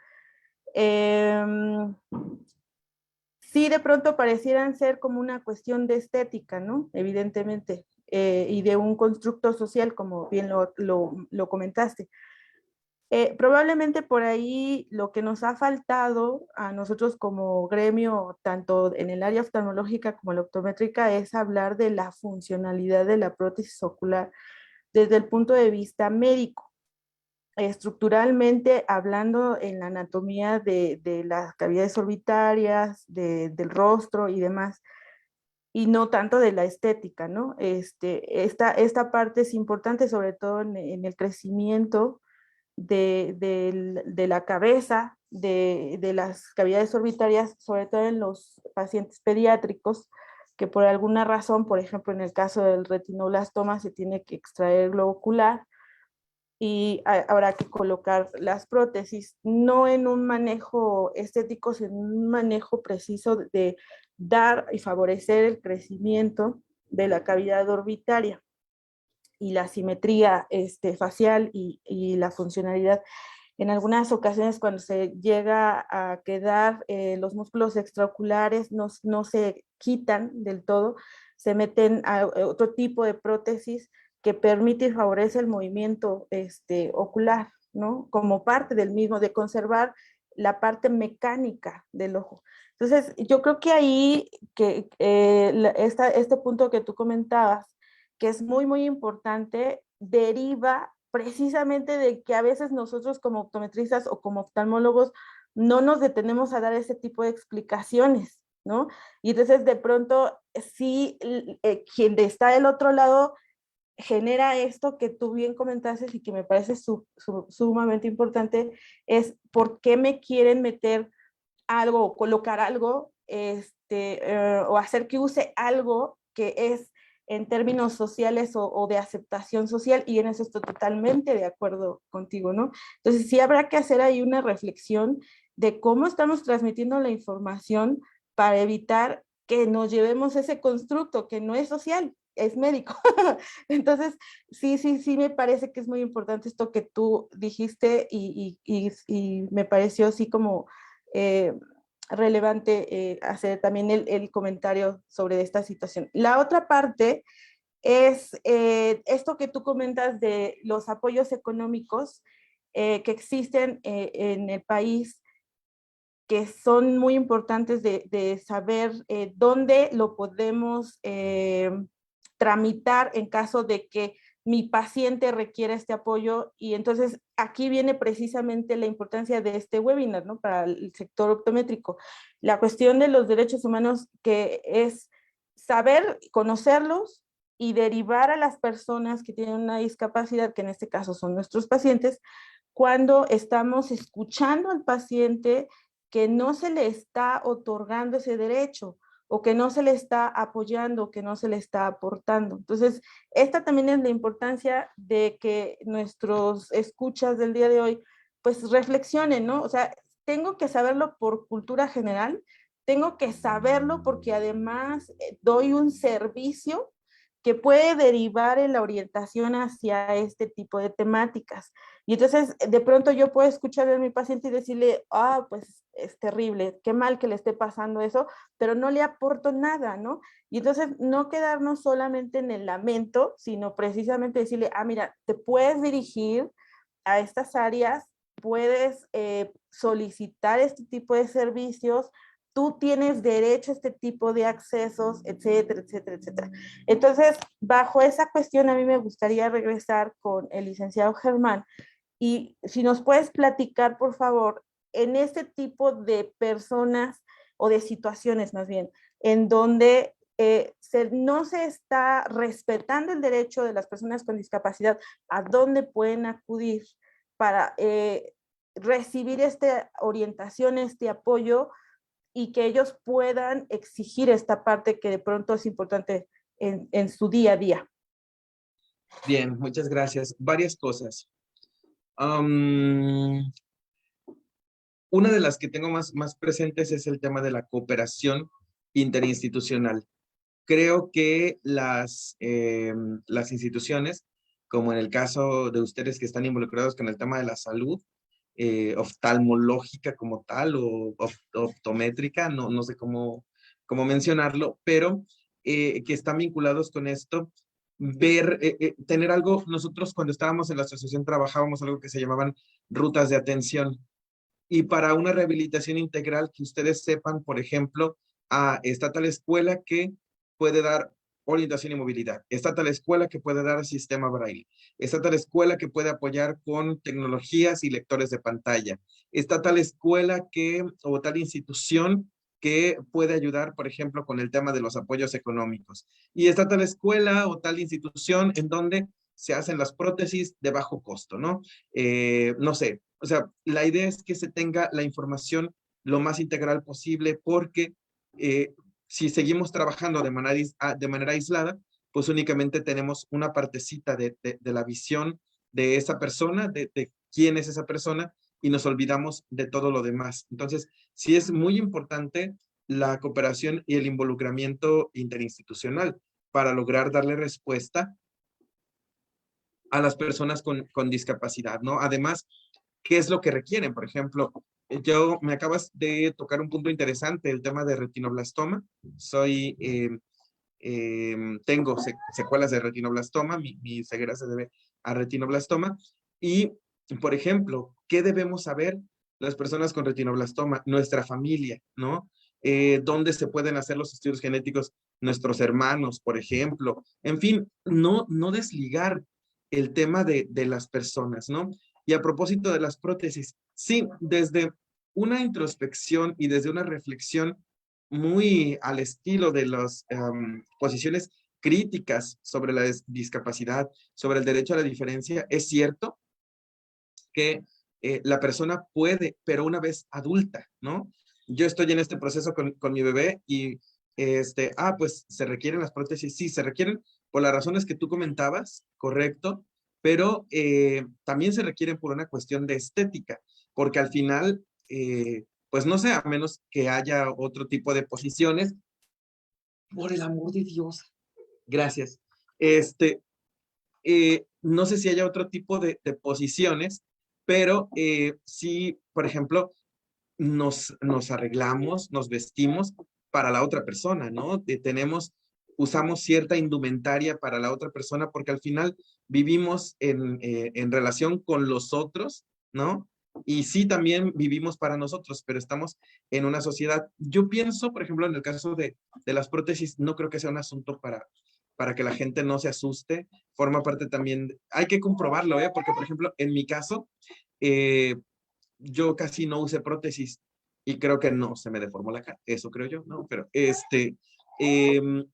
sí de pronto parecieran ser como una cuestión de estética, ¿no? Evidentemente, y de un constructo social, como bien lo comentaste. Probablemente por ahí lo que nos ha faltado a nosotros como gremio, tanto en el área oftalmológica como la optométrica, es hablar de la funcionalidad de la prótesis ocular desde el punto de vista médico. Estructuralmente hablando, en la anatomía de las cavidades orbitarias, del rostro y demás, y no tanto de la estética, ¿no? Esta parte es importante, sobre todo en el crecimiento de la cabeza, de las cavidades orbitarias, sobre todo en los pacientes pediátricos, que por alguna razón, por ejemplo, en el caso del retinoblastoma, se tiene que extraer globo ocular, y habrá que colocar las prótesis, no en un manejo estético, sino en un manejo preciso de dar y favorecer el crecimiento de la cavidad orbitaria y la simetría facial y la funcionalidad. En algunas ocasiones, cuando se llega a quedar los músculos extraoculares no se quitan del todo, se meten a otro tipo de prótesis que permite y favorece el movimiento ocular, ¿no? Como parte del mismo, de conservar la parte mecánica del ojo. Entonces, yo creo que ahí, este punto que tú comentabas, que es muy, muy importante, deriva precisamente de que a veces nosotros como optometristas o como oftalmólogos no nos detenemos a dar ese tipo de explicaciones, ¿no? Y entonces de pronto sí, quien está del otro lado genera esto que tú bien comentaste y que me parece sumamente importante, es por qué me quieren meter algo o colocar algo o hacer que use algo que es en términos sociales o de aceptación social, y en eso estoy totalmente de acuerdo contigo, ¿no? Entonces sí habrá que hacer ahí una reflexión de cómo estamos transmitiendo la información para evitar que nos llevemos ese constructo que no es social, es médico. Entonces, sí me parece que es muy importante esto que tú dijiste y me pareció así como relevante hacer también el comentario sobre esta situación. La otra parte es esto que tú comentas de los apoyos económicos que existen en el país, que son muy importantes de saber dónde lo podemos tramitar en caso de que mi paciente requiera este apoyo. Y entonces aquí viene precisamente la importancia de este webinar, ¿no? Para el sector optométrico. La cuestión de los derechos humanos, que es saber, conocerlos y derivar a las personas que tienen una discapacidad, que en este caso son nuestros pacientes, cuando estamos escuchando al paciente que no se le está otorgando ese derecho, o que no se le está apoyando, que no se le está aportando. Entonces, esta también es la importancia de que nuestros escuchas del día de hoy, pues reflexionen, ¿no? O sea, tengo que saberlo por cultura general, tengo que saberlo porque además doy un servicio que puede derivar en la orientación hacia este tipo de temáticas. Y entonces, de pronto yo puedo escuchar a mi paciente y decirle, pues es terrible, qué mal que le esté pasando eso, pero no le aporto nada, ¿no? Y entonces, no quedarnos solamente en el lamento, sino precisamente decirle, mira, te puedes dirigir a estas áreas, puedes solicitar este tipo de servicios, tú tienes derecho a este tipo de accesos, etcétera, etcétera, etcétera. Entonces, bajo esa cuestión, a mí me gustaría regresar con el licenciado Germán, y si nos puedes platicar, por favor, en este tipo de personas o de situaciones más bien, en donde no se está respetando el derecho de las personas con discapacidad, a dónde pueden acudir para recibir esta orientación, este apoyo, y que ellos puedan exigir esta parte que de pronto es importante en su día a día. Bien, muchas gracias. Varias cosas. Una de las que tengo más presentes es el tema de la cooperación interinstitucional. Creo que las instituciones, como en el caso de ustedes que están involucrados con el tema de la salud, oftalmológica como tal, o optométrica, no sé cómo mencionarlo, pero que están vinculados con esto, tener algo. Nosotros cuando estábamos en la asociación trabajábamos algo que se llamaban rutas de atención. Y para una rehabilitación integral, que ustedes sepan, por ejemplo, está tal escuela que puede dar orientación y movilidad, está tal escuela que puede dar sistema braille, está tal escuela que puede apoyar con tecnologías y lectores de pantalla, está tal escuela o tal institución que puede ayudar, por ejemplo, con el tema de los apoyos económicos, y está tal escuela o tal institución en donde se hacen las prótesis de bajo costo, ¿no? No sé, o sea, la idea es que se tenga la información lo más integral posible, porque si seguimos trabajando de manera aislada, pues únicamente tenemos una partecita de la visión de esa persona, de quién es esa persona, y nos olvidamos de todo lo demás. Entonces, sí es muy importante la cooperación y el involucramiento interinstitucional para lograr darle respuesta a las personas con discapacidad, ¿no? Además, ¿qué es lo que requieren? Por ejemplo, me acabas de tocar un punto interesante, el tema de retinoblastoma. Tengo secuelas de retinoblastoma, mi ceguera se debe a retinoblastoma. Y, por ejemplo, ¿qué debemos saber las personas con retinoblastoma? Nuestra familia, ¿no? ¿Dónde se pueden hacer los estudios genéticos? Nuestros hermanos, por ejemplo. En fin, no desligar el tema de las personas, ¿no? Y a propósito de las prótesis, sí, desde una introspección y desde una reflexión muy al estilo de las posiciones críticas sobre la discapacidad, sobre el derecho a la diferencia, es cierto que la persona puede, pero una vez adulta, ¿no? Yo estoy en este proceso con mi bebé, y Pues se requieren las prótesis. Sí, se requieren por las razones que tú comentabas, correcto, pero también se requieren por una cuestión de estética, porque al final, pues no sé, a menos que haya otro tipo de posiciones, por el amor de Dios. Gracias. No sé si haya otro tipo de posiciones, pero sí, por ejemplo, nos arreglamos, nos vestimos para la otra persona, ¿no? Usamos cierta indumentaria para la otra persona porque al final vivimos en relación con los otros, ¿no? Y sí, también vivimos para nosotros, pero estamos en una sociedad. Yo pienso, por ejemplo, en el caso de las prótesis, no creo que sea un asunto para que la gente no se asuste. Forma parte también, hay que comprobarlo, ¿eh? Porque, por ejemplo, en mi caso, yo casi no usé prótesis y creo que no se me deformó la cara, eso creo yo, ¿no? Pero em,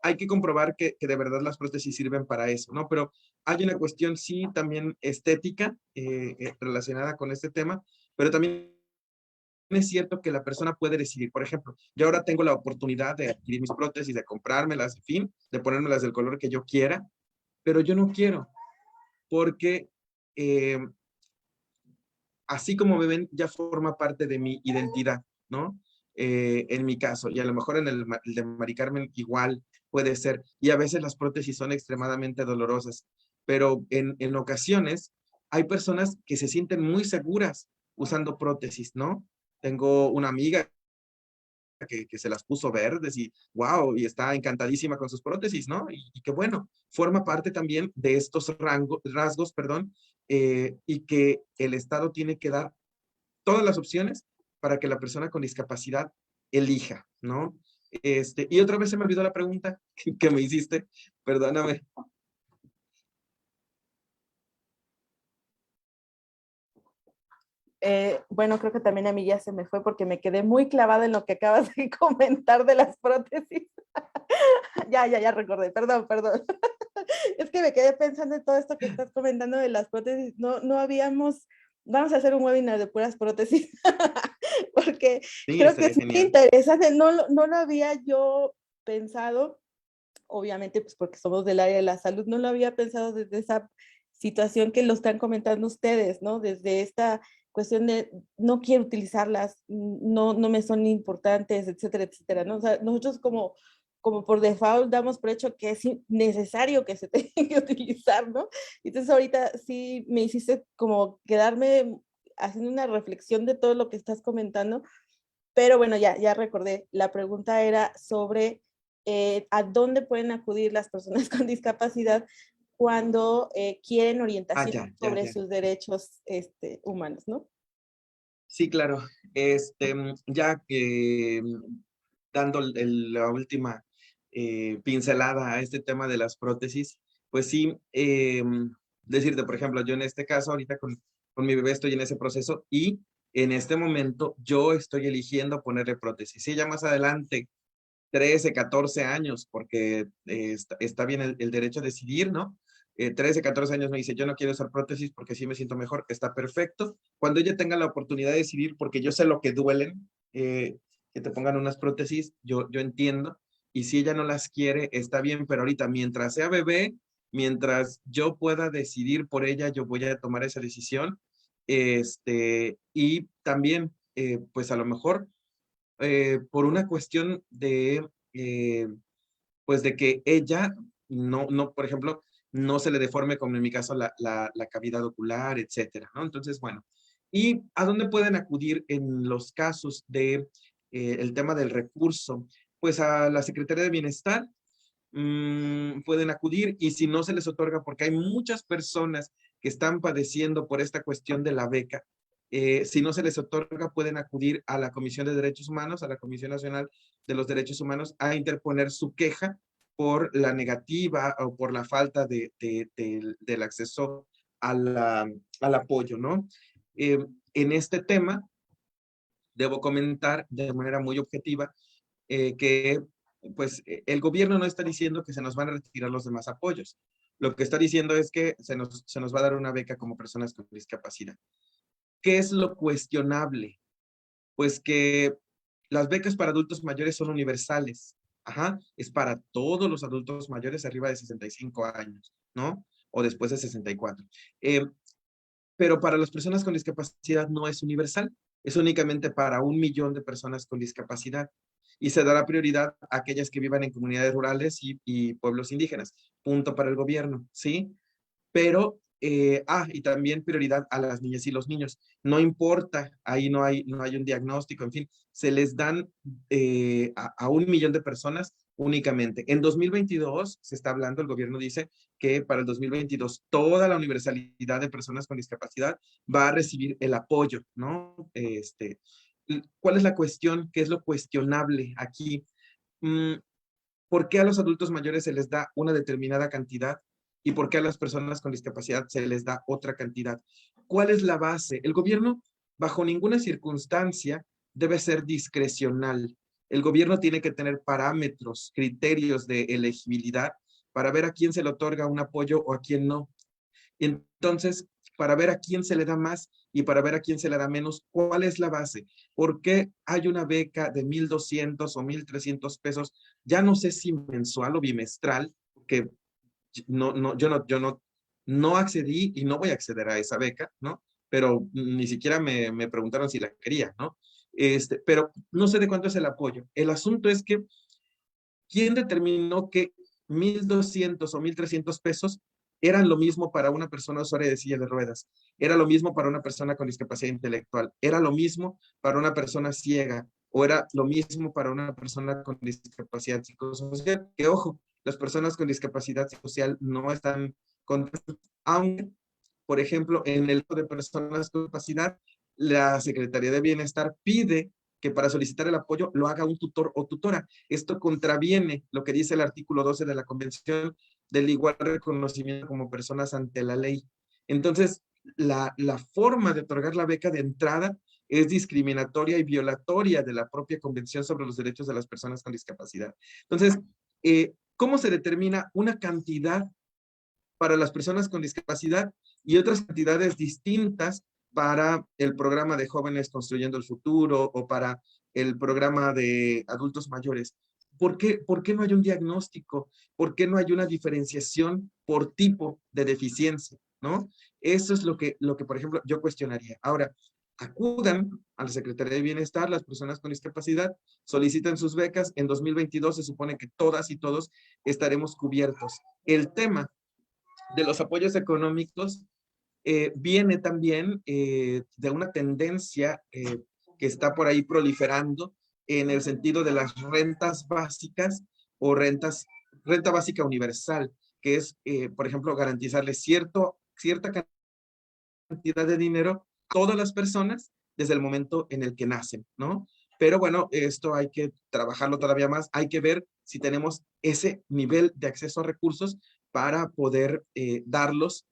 hay que comprobar que de verdad las prótesis sirven para eso, ¿no? Pero hay una cuestión, sí, también estética relacionada con este tema, pero también es cierto que la persona puede decidir. Por ejemplo, yo ahora tengo la oportunidad de adquirir mis prótesis, de comprármelas, en fin, de ponérmelas del color que yo quiera, pero yo no quiero, porque así como me ven, ya forma parte de mi identidad, ¿no? En mi caso, y a lo mejor en el de Mari Carmen igual puede ser, y a veces las prótesis son extremadamente dolorosas, pero en ocasiones hay personas que se sienten muy seguras usando prótesis, ¿no? Tengo una amiga que se las puso verdes y wow, y está encantadísima con sus prótesis, ¿no? Y que bueno, forma parte también de estos rasgos, perdón, y que el Estado tiene que dar todas las opciones para que la persona con discapacidad elija, ¿no? Y otra vez se me olvidó la pregunta que me hiciste, perdóname. Bueno, creo que también a mí ya se me fue porque me quedé muy clavada en lo que acabas de comentar de las prótesis. Ya recordé, perdón. Es que me quedé pensando en todo esto que estás comentando de las prótesis. No habíamos, vamos a hacer un webinar de puras prótesis, porque Sí, creo que estaría es muy genial. interesante. No lo había yo pensado, obviamente, pues porque somos del área de la salud, no lo había pensado desde esa situación que lo están comentando ustedes, ¿no? Desde esta cuestión de no quiero utilizarlas, no me son importantes, etcétera, etcétera, ¿no? O sea, nosotros como por default damos por hecho que es necesario que se tenga que utilizar, ¿no? Entonces ahorita sí me hiciste como quedarme haciendo una reflexión de todo lo que estás comentando, pero bueno, ya recordé, la pregunta era sobre a dónde pueden acudir las personas con discapacidad cuando quieren orientación sobre Ya. sus derechos humanos, ¿no? Sí, claro. Ya que dando la última pincelada a este tema de las prótesis, pues sí, decirte, por ejemplo, yo en este caso, ahorita con mi bebé estoy en ese proceso y en este momento yo estoy eligiendo ponerle prótesis. Sí, ya más adelante, 13, 14 años, porque está bien el derecho a decidir, ¿no? 13, 14 años me dice, yo no quiero usar prótesis porque sí me siento mejor, está perfecto. Cuando ella tenga la oportunidad de decidir, porque yo sé lo que duelen, que te pongan unas prótesis, yo entiendo, y si ella no las quiere, está bien, pero ahorita, mientras sea bebé, mientras yo pueda decidir por ella, yo voy a tomar esa decisión. Y también, pues a lo mejor por una cuestión pues de que ella no, por ejemplo, no se le deforme, como en mi caso, la cavidad ocular, etcétera, ¿no? Entonces, bueno, ¿y a dónde pueden acudir en los casos de el tema del recurso? Pues a la Secretaría de Bienestar pueden acudir y si no se les otorga, porque hay muchas personas que están padeciendo por esta cuestión de la beca, si no se les otorga, pueden acudir a la Comisión de Derechos Humanos, a la Comisión Nacional de los Derechos Humanos, a interponer su queja por la negativa o por la falta del acceso al apoyo, ¿no? En este tema, debo comentar de manera muy objetiva que pues el gobierno no está diciendo que se nos van a retirar los demás apoyos. Lo que está diciendo es que se nos va a dar una beca como personas con discapacidad. ¿Qué es lo cuestionable? Pues que Las becas para adultos mayores son universales. Ajá, es para todos los adultos mayores arriba de 65 años, ¿no? O después de 64. Pero para las personas con discapacidad no es universal, es únicamente para 1 millón de personas con discapacidad y se dará prioridad a aquellas que vivan en comunidades rurales y pueblos indígenas. Punto para el gobierno, ¿sí? Pero, y también prioridad a las niñas y los niños. No importa, ahí no hay un diagnóstico, en fin, se les dan a 1 millón de personas únicamente. En 2022 se está hablando, el gobierno dice que para el 2022 toda la universalidad de personas con discapacidad va a recibir el apoyo, ¿no? ¿Cuál es la cuestión? ¿Qué es lo cuestionable aquí? ¿Por qué a los adultos mayores se les da una determinada cantidad y por qué a las personas con discapacidad se les da otra cantidad? ¿Cuál es la base? El gobierno, bajo ninguna circunstancia, debe ser discrecional. El gobierno tiene que tener parámetros, criterios de elegibilidad para ver a quién se le otorga un apoyo o a quién no. Entonces, para ver a quién se le da más y para ver a quién se le da menos, ¿cuál es la base? ¿Por qué hay una beca de 1,200 o 1,300 pesos? Ya no sé si mensual o bimestral, que yo no accedí y no voy a acceder a esa beca, ¿no? Pero ni siquiera me preguntaron si la quería, ¿no? Pero no sé de cuánto es el apoyo. El asunto es que, ¿quién determinó que 1,200 o 1,300 pesos eran lo mismo para una persona usuaria de silla de ruedas? Era lo mismo para una persona con discapacidad intelectual. Era lo mismo para una persona ciega. O era lo mismo para una persona con discapacidad psicosocial. Que ojo, las personas con discapacidad psicosocial no están contentas, aunque, por ejemplo, en el caso de personas con discapacidad, la Secretaría de Bienestar pide que para solicitar el apoyo lo haga un tutor o tutora. Esto contraviene lo que dice el artículo 12 de la Convención del igual reconocimiento como personas ante la ley. Entonces, la forma de otorgar la beca de entrada es discriminatoria y violatoria de la propia Convención sobre los Derechos de las Personas con Discapacidad. Entonces, ¿cómo se determina una cantidad para las personas con discapacidad y otras cantidades distintas para el programa de jóvenes construyendo el futuro o para el programa de adultos mayores? ¿Por qué no hay un diagnóstico? ¿Por qué no hay una diferenciación por tipo de deficiencia? ¿No? Eso es lo que, por ejemplo, yo cuestionaría. Ahora, acudan a la Secretaría de Bienestar las personas con discapacidad, soliciten sus becas. En 2022 se supone que todas y todos estaremos cubiertos. El tema de los apoyos económicos viene también de una tendencia que está por ahí proliferando en el sentido de las rentas básicas o renta básica universal, que es, por ejemplo, garantizarle cierta cantidad de dinero a todas las personas desde el momento en el que nacen, ¿no? Pero bueno, esto hay que trabajarlo todavía más, hay que ver si tenemos ese nivel de acceso a recursos para poder darlos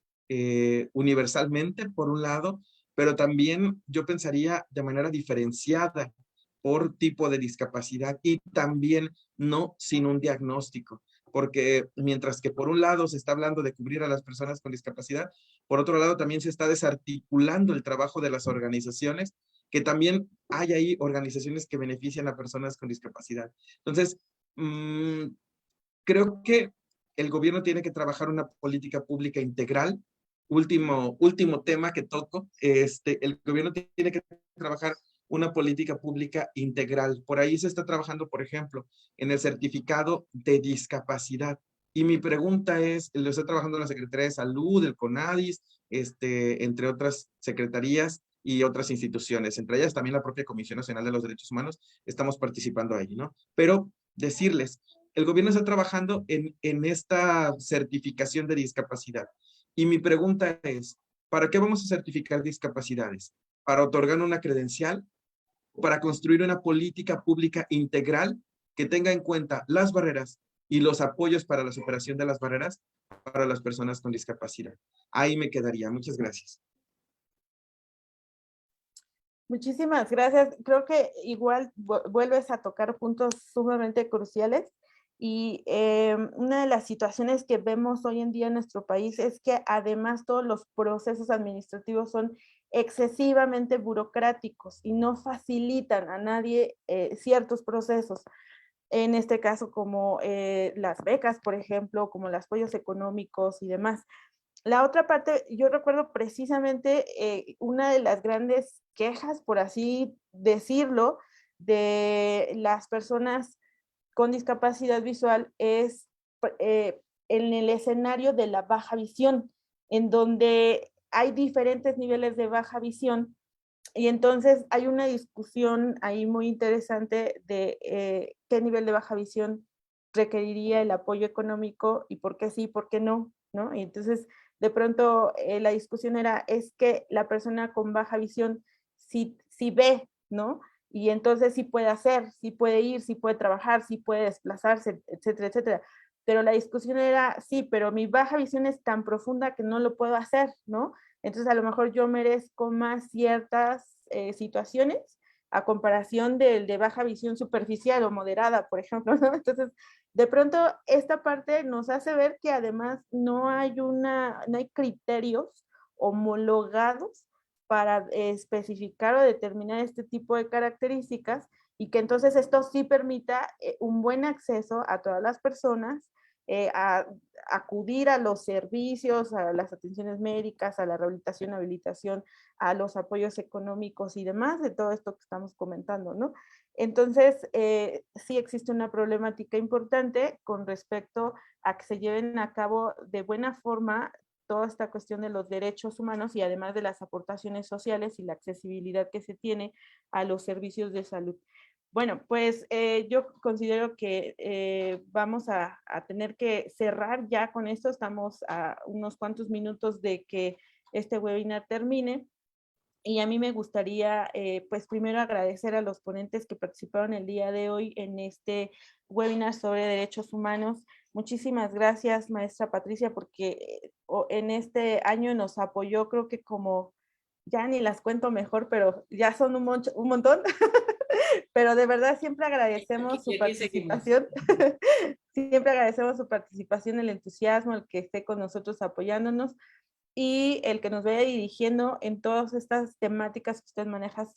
universalmente, por un lado, pero también yo pensaría de manera diferenciada por tipo de discapacidad y también no sin un diagnóstico, porque mientras que por un lado se está hablando de cubrir a las personas con discapacidad, por otro lado también se está desarticulando el trabajo de las organizaciones, que también hay ahí organizaciones que benefician a personas con discapacidad. Entonces, creo que el gobierno tiene que trabajar una política pública integral. Último tema que toco, el gobierno tiene que trabajar una política pública integral. Por ahí se está trabajando, por ejemplo, en el certificado de discapacidad. Y mi pregunta es, lo está trabajando la Secretaría de Salud, el CONADIS, entre otras secretarías y otras instituciones, entre ellas también la propia Comisión Nacional de los Derechos Humanos, estamos participando ahí, ¿no? Pero decirles, el gobierno está trabajando en esta certificación de discapacidad. Y mi pregunta es, ¿para qué vamos a certificar discapacidades? ¿Para otorgar una credencial? ¿Para construir una política pública integral que tenga en cuenta las barreras y los apoyos para la superación de las barreras para las personas con discapacidad? Ahí me quedaría. Muchas gracias. Muchísimas gracias. Creo que igual vuelves a tocar puntos sumamente cruciales y una de las situaciones que vemos hoy en día en nuestro país es que además todos los procesos administrativos son excesivamente burocráticos y no facilitan a nadie ciertos procesos. En este caso, como las becas, por ejemplo, como los apoyos económicos y demás. La otra parte, yo recuerdo precisamente una de las grandes quejas, por así decirlo, de las personas con discapacidad visual es en el escenario de la baja visión, en donde hay diferentes niveles de baja visión y entonces hay una discusión ahí muy interesante de qué nivel de baja visión requeriría el apoyo económico y por qué sí, por qué no, ¿no? Y entonces de pronto la discusión era, es que la persona con baja visión sí ve, ¿no? Y entonces sí puede hacer, sí puede ir, sí puede trabajar, sí puede desplazarse, etcétera, etcétera. Pero la discusión era, sí, pero mi baja visión es tan profunda que no lo puedo hacer, ¿no? Entonces a lo mejor yo merezco más ciertas situaciones a comparación del de baja visión superficial o moderada, por ejemplo, ¿no? Entonces, de pronto esta parte nos hace ver que además no hay criterios homologados para especificar o determinar este tipo de características y que entonces esto sí permita un buen acceso a todas las personas a acudir a los servicios, a las atenciones médicas, a la rehabilitación, habilitación, a los apoyos económicos y demás, de todo esto que estamos comentando, ¿no? Entonces, sí existe una problemática importante con respecto a que se lleven a cabo de buena forma toda esta cuestión de los derechos humanos y además de las aportaciones sociales y la accesibilidad que se tiene a los servicios de salud. Bueno, pues yo considero que vamos a tener que cerrar ya con esto. Estamos a unos cuantos minutos de que este webinar termine. Y a mí me gustaría, pues primero agradecer a los ponentes que participaron el día de hoy en este webinar sobre derechos humanos. Muchísimas gracias, maestra Patricia, porque en este año nos apoyó, creo que como, ya ni las cuento mejor, pero ya son un montón. Pero de verdad siempre agradecemos su participación. Siempre agradecemos su participación, el entusiasmo, el que esté con nosotros apoyándonos y el que nos vaya dirigiendo en todas estas temáticas que usted maneja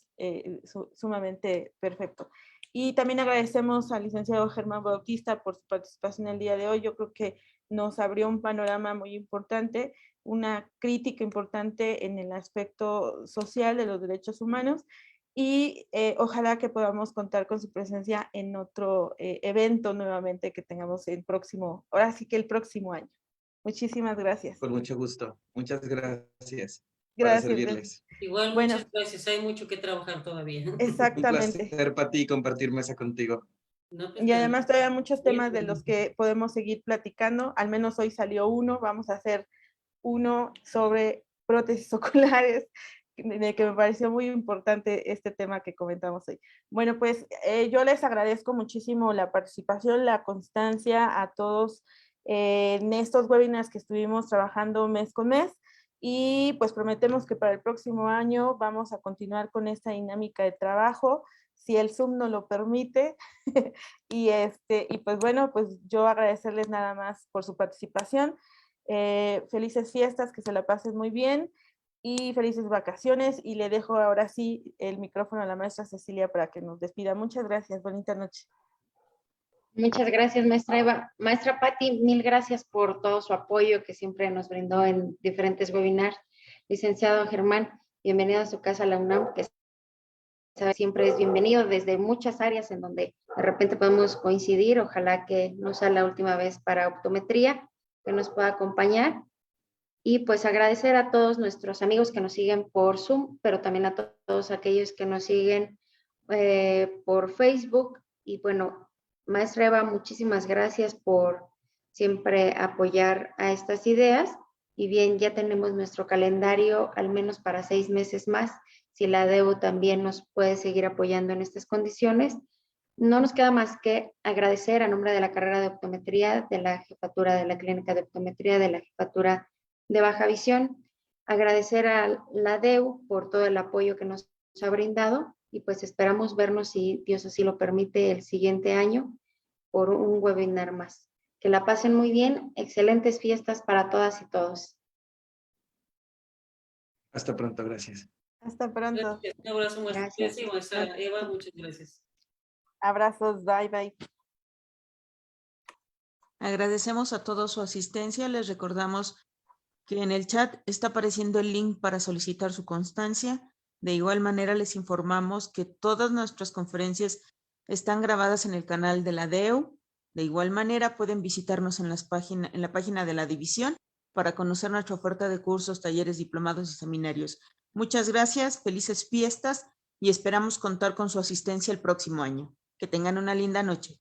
sumamente perfecto. Y también agradecemos al licenciado Germán Bautista por su participación el día de hoy. Yo creo que nos abrió un panorama muy importante, una crítica importante en el aspecto social de los derechos humanos y ojalá que podamos contar con su presencia en otro evento nuevamente que tengamos ahora sí que el próximo año. Muchísimas gracias. Con mucho gusto. Muchas gracias. Para Gracias. servirles. Igual, Bueno, muchas gracias. Hay mucho que trabajar todavía. Un exactamente. placer, Pati, compartir mesa contigo. No, pues, Y además todavía hay muchos temas de bien. los que podemos seguir platicando. Al menos hoy salió uno. Vamos a hacer uno sobre prótesis oculares, de que me pareció muy importante este tema que comentamos hoy. Bueno, pues yo les agradezco muchísimo la participación, la constancia a todos en estos webinars que estuvimos trabajando mes con mes y pues prometemos que para el próximo año vamos a continuar con esta dinámica de trabajo, si el Zoom nos lo permite. y pues bueno, pues yo agradecerles nada más por su participación. Felices fiestas, que se la pasen muy bien y felices vacaciones. Y le dejo ahora sí el micrófono a la maestra Cecilia para que nos despida. Muchas gracias, bonita noche. Muchas gracias, maestra Eva. Maestra Patti, mil gracias por todo su apoyo que siempre nos brindó en diferentes webinars. Licenciado Germán, bienvenido a su casa, la UNAM, que siempre es bienvenido desde muchas áreas en donde de repente podemos coincidir. Ojalá que no sea la última vez para optometría, que nos pueda acompañar. Y pues agradecer a todos nuestros amigos que nos siguen por Zoom, pero también a todos aquellos que nos siguen por Facebook. Y bueno, maestra Eva, muchísimas gracias por siempre apoyar a estas ideas. Y bien, ya tenemos nuestro calendario al menos para 6 meses más. Si la DEU también nos puede seguir apoyando en estas condiciones, no nos queda más que agradecer a nombre de la carrera de optometría, de la jefatura de la clínica de optometría, de la jefatura de baja visión, agradecer a la DEU por todo el apoyo que nos ha brindado y pues esperamos vernos, si Dios así lo permite, el siguiente año por un webinar más. Que la pasen muy bien, excelentes fiestas para todas y todos. Hasta pronto, gracias. Hasta pronto. Gracias. Un abrazo, maestra. Gracias. Sí, maestra Eva, muchas gracias. Abrazos, bye, bye. Agradecemos a todos su asistencia. Les recordamos que en el chat está apareciendo el link para solicitar su constancia. De igual manera, les informamos que todas nuestras conferencias están grabadas en el canal de la DEU. De igual manera, pueden visitarnos en la página de la división para conocer nuestra oferta de cursos, talleres, diplomados y seminarios. Muchas gracias, felices fiestas y esperamos contar con su asistencia el próximo año. Que tengan una linda noche.